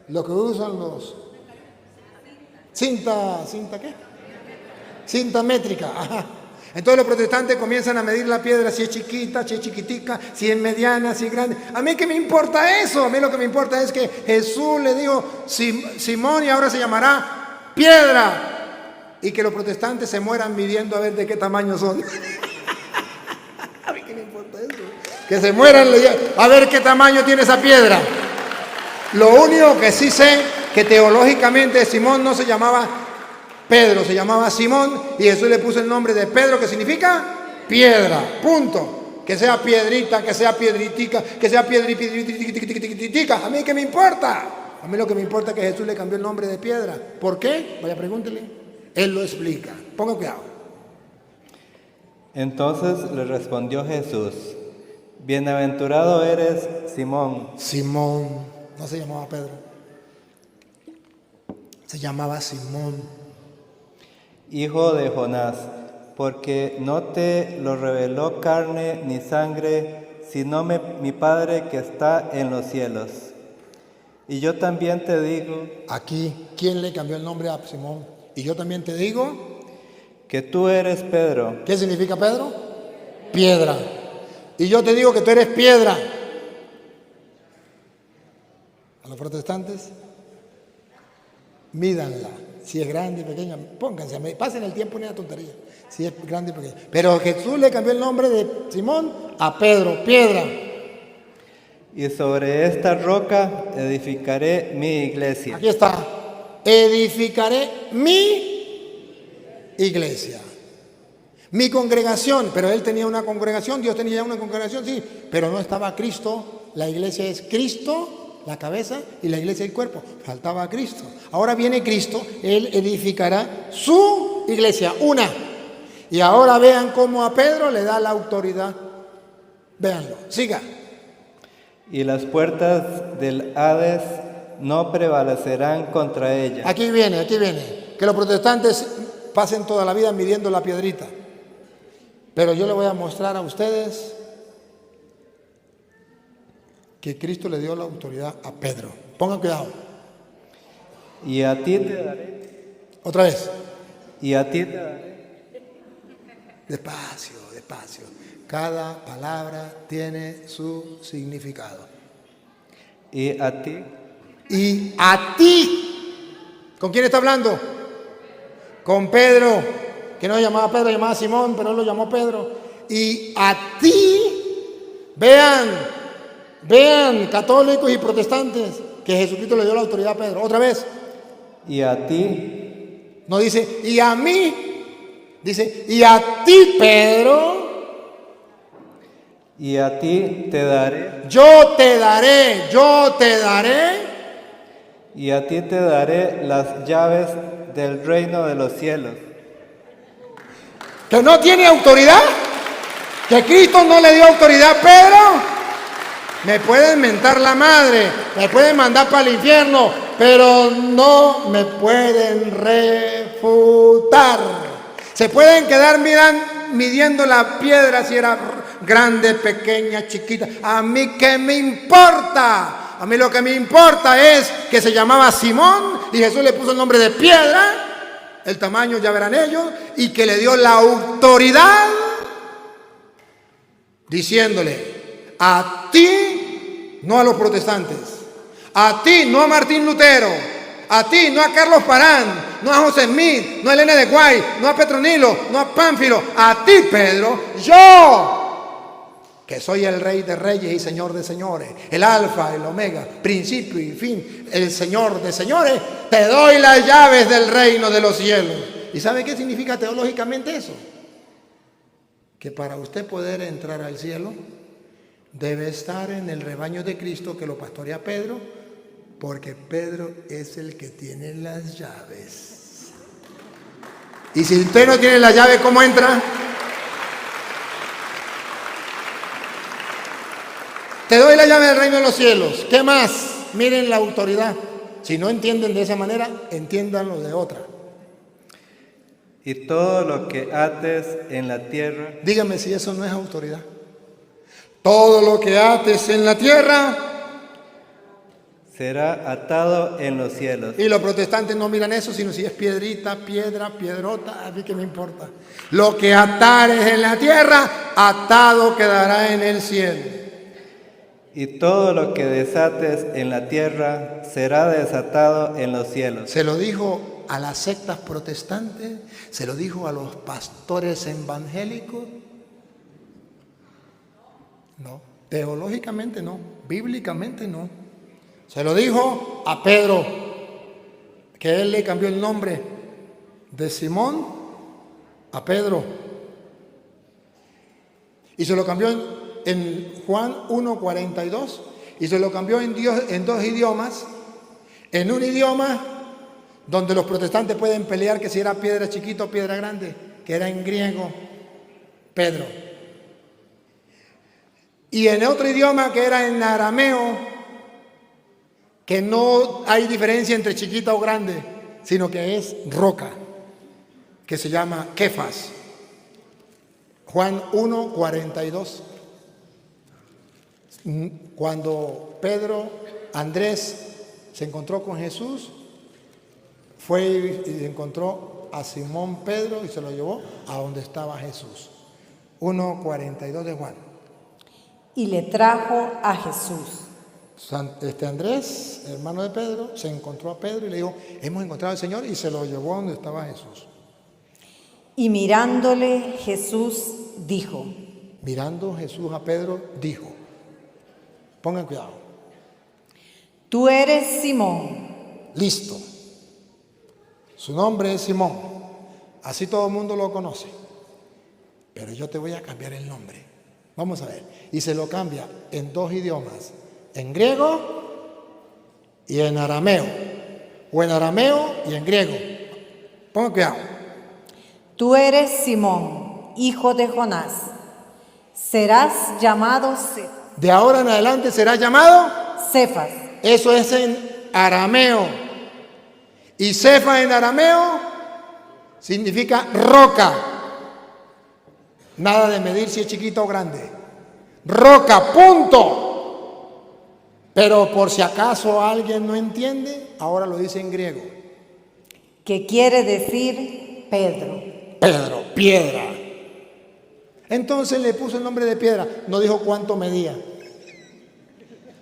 Lo que usan los cinta ¿qué? Cinta métrica. Ajá. Entonces los protestantes comienzan a medir la piedra, si es chiquita, si es chiquitica, si es mediana, si es grande. A mí qué me importa eso, a mí lo que me importa es que Jesús le dijo Simón y ahora se llamará piedra. Y que los protestantes se mueran midiendo a ver de qué tamaño son. A mí qué me importa eso. Que se mueran a ver qué tamaño tiene esa piedra. Lo único que sí sé que teológicamente Simón no se llamaba Pedro, se llamaba Simón, y Jesús le puso el nombre de Pedro, que significa piedra, punto. Que sea piedrita, que sea piedritica, que sea piedritica. ¿A mí qué me importa? A mí lo que me importa es que Jesús le cambió el nombre de piedra. ¿Por qué? Vaya, pregúntele. Él lo explica. Ponga cuidado. Entonces le respondió Jesús: bienaventurado eres, Simón. Simón, no se llamaba Pedro. Se llamaba Simón. Hijo de Jonás, porque no te lo reveló carne ni sangre, sino mi Padre que está en los cielos. Y yo también te digo, Aquí, ¿quién le cambió el nombre a Simón? Y yo también te digo, que tú eres Pedro, ¿qué significa Pedro? Piedra. Y yo te digo que tú eres piedra. A los protestantes, mídanla. Si es grande y pequeña, pónganse, pasen el tiempo en una tontería. Si es grande y pequeña. Pero Jesús le cambió el nombre de Simón a Pedro, piedra. y sobre esta roca edificaré mi iglesia. Aquí está. Edificaré mi iglesia. Mi congregación. Pero él tenía una congregación, Dios tenía una congregación, sí. Pero no estaba Cristo. La iglesia es Cristo, la cabeza, y la iglesia el cuerpo. Faltaba Cristo. Ahora viene Cristo, Él edificará su iglesia, una. Y ahora vean cómo a Pedro le da la autoridad. Véanlo, siga. Y las puertas del Hades no prevalecerán contra ella. Aquí viene. Que los protestantes pasen toda la vida midiendo la piedrita. Pero yo le voy a mostrar a ustedes que Cristo le dio la autoridad a Pedro. Pongan cuidado. Y a ti te daré. Otra vez. Y a ti te daré. Despacio. Cada palabra tiene su significado. Y a ti. Y a ti. ¿Con quién está hablando? Con Pedro, que no se llamaba Pedro, se llamaba Simón, pero él lo llamó Pedro. Y a ti, vean, católicos y protestantes, que Jesucristo le dio la autoridad a Pedro. Otra vez. Y a ti. No dice, y a mí. Dice, y a ti, Pedro. Y a ti te daré. Yo te daré. Y a ti te daré las llaves del reino de los cielos. ¿Que no tiene autoridad? ¿Que Cristo no le dio autoridad a Pedro? Me pueden mentar la madre, me pueden mandar para el infierno, pero no me pueden refutar. Se pueden quedar midiendo la piedra si era grande, pequeña, chiquita. ¿A mí qué me importa? A mí lo que me importa es que se llamaba Simón y Jesús le puso el nombre de piedra, el tamaño ya verán ellos, y que le dio la autoridad diciéndole, a ti, no a los protestantes, a ti, no a Martín Lutero, a ti, no a Carlos Parán, no a José Smith, no a Elena de Guay, no a Petronilo, no a Pánfilo, a ti, Pedro, yo, que soy el Rey de Reyes y Señor de Señores, el Alfa, el Omega, principio y fin, el Señor de Señores, te doy las llaves del reino de los cielos. ¿Y sabe qué significa teológicamente eso? Que para usted poder entrar al cielo, debe estar en el rebaño de Cristo que lo pastorea Pedro, porque Pedro es el que tiene las llaves. Y si usted no tiene las llaves, ¿cómo entra? Te doy la llave del reino de los cielos. ¿Qué más? Miren la autoridad. Si no entienden de esa manera, entiéndanlo de otra. Y todo lo que ates en la tierra. Dígame si eso no es autoridad. Todo lo que ates en la tierra será atado en los cielos. Y los protestantes no miran eso, sino si es piedrita, piedra, piedrota, a mí qué me importa. Lo que atares en la tierra, atado quedará en el cielo. Y todo lo que desates en la tierra será desatado en los cielos. Se lo dijo a las sectas protestantes, se lo dijo a los pastores evangélicos. No, teológicamente no, bíblicamente no. Se lo dijo a Pedro, que él le cambió el nombre de Simón a Pedro. Y se lo cambió en Juan 1:42. Y se lo cambió en dos idiomas. En un idioma donde los protestantes pueden pelear que si era piedra chiquita o piedra grande, que era en griego, Pedro. Y en otro idioma que era en arameo, que no hay diferencia entre chiquita o grande, sino que es roca, que se llama Kefas. Juan 1:42. Cuando Andrés se encontró con Jesús, fue y encontró a Simón Pedro y se lo llevó a donde estaba Jesús. 1:42 de Juan. Y le trajo a Jesús. Andrés, hermano de Pedro, se encontró a Pedro y le dijo: hemos encontrado al Señor, y se lo llevó a donde estaba Jesús. Y mirándole Jesús dijo. Mirando Jesús a Pedro, dijo. Pongan cuidado. Tú eres Simón. Listo. Su nombre es Simón. Así todo el mundo lo conoce. Pero yo te voy a cambiar el nombre. Vamos a ver. Y se lo cambia en dos idiomas. En griego y en arameo. O en arameo y en griego. Pongan cuidado. Tú eres Simón, hijo de Jonás. Serás llamado De ahora en adelante será llamado Cefas. Eso es en arameo. Y Cefas en arameo significa roca. Nada de medir si es chiquita o grande. Roca, punto. Pero por si acaso alguien no entiende, ahora lo dice en griego. Que quiere decir Pedro. Pedro, piedra. Entonces le puso el nombre de piedra. No dijo cuánto medía.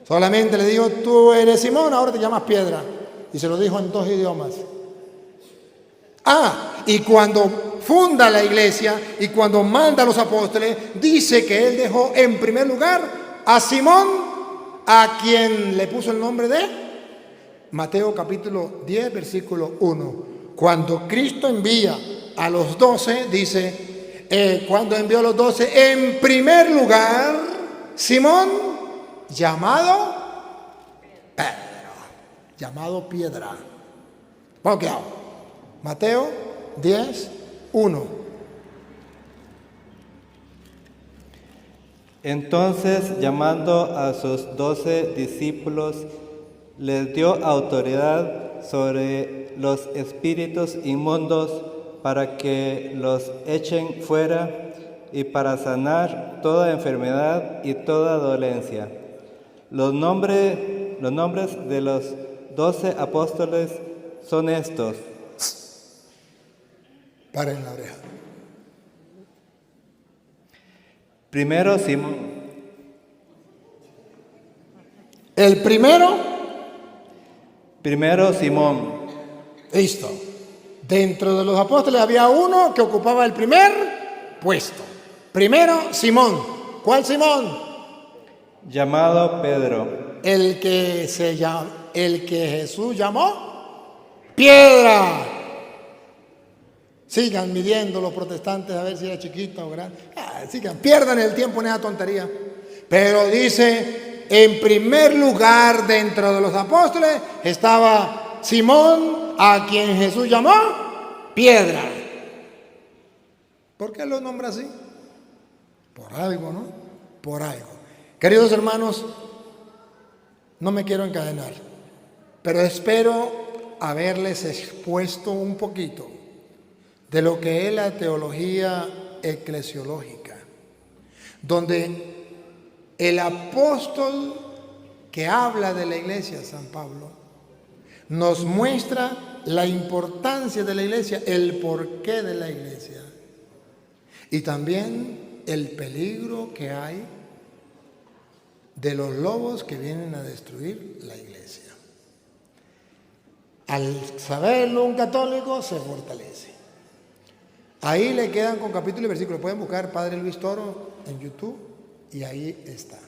Solamente le dijo: tú eres Simón, ahora te llamas piedra. Y se lo dijo en dos idiomas. Y cuando funda la iglesia y cuando manda a los apóstoles, dice que él dejó en primer lugar a Simón, a quien le puso el nombre de Mateo capítulo 10, versículo 1. Cuando Cristo envía a los 12, dice, cuando envió a los 12, en primer lugar, Simón, llamado Pedro, llamado piedra. Vamos, cuidado. Mateo 10, 1. Entonces, llamando a sus 12 discípulos, les dio autoridad sobre los espíritus inmundos para que los echen fuera y para sanar toda enfermedad y toda dolencia. Los nombres de los 12 apóstoles son estos. Paren la oreja. Primero, Simón. El primero. Primero, Simón. Listo. Dentro de los apóstoles había uno que ocupaba el primer puesto. Primero, Simón. ¿Cuál Simón? Llamado Pedro. El que Jesús llamó piedra. Sigan midiendo los protestantes a ver si era chiquita o grande. Sigan, pierdan el tiempo en esa tontería. Pero dice, en primer lugar dentro de los apóstoles estaba Simón, a quien Jesús llamó piedra. ¿Por qué lo nombra así? Por algo, ¿no? Por algo. Queridos hermanos, no me quiero encadenar, pero espero haberles expuesto un poquito de lo que es la teología eclesiológica, donde el apóstol que habla de la iglesia, San Pablo, nos muestra la importancia de la iglesia, el porqué de la iglesia y también el peligro que hay de los lobos que vienen a destruir la iglesia. Al saberlo un católico se fortalece. Ahí le quedan con capítulo y versículo. Pueden buscar Padre Luis Toro en YouTube y ahí está.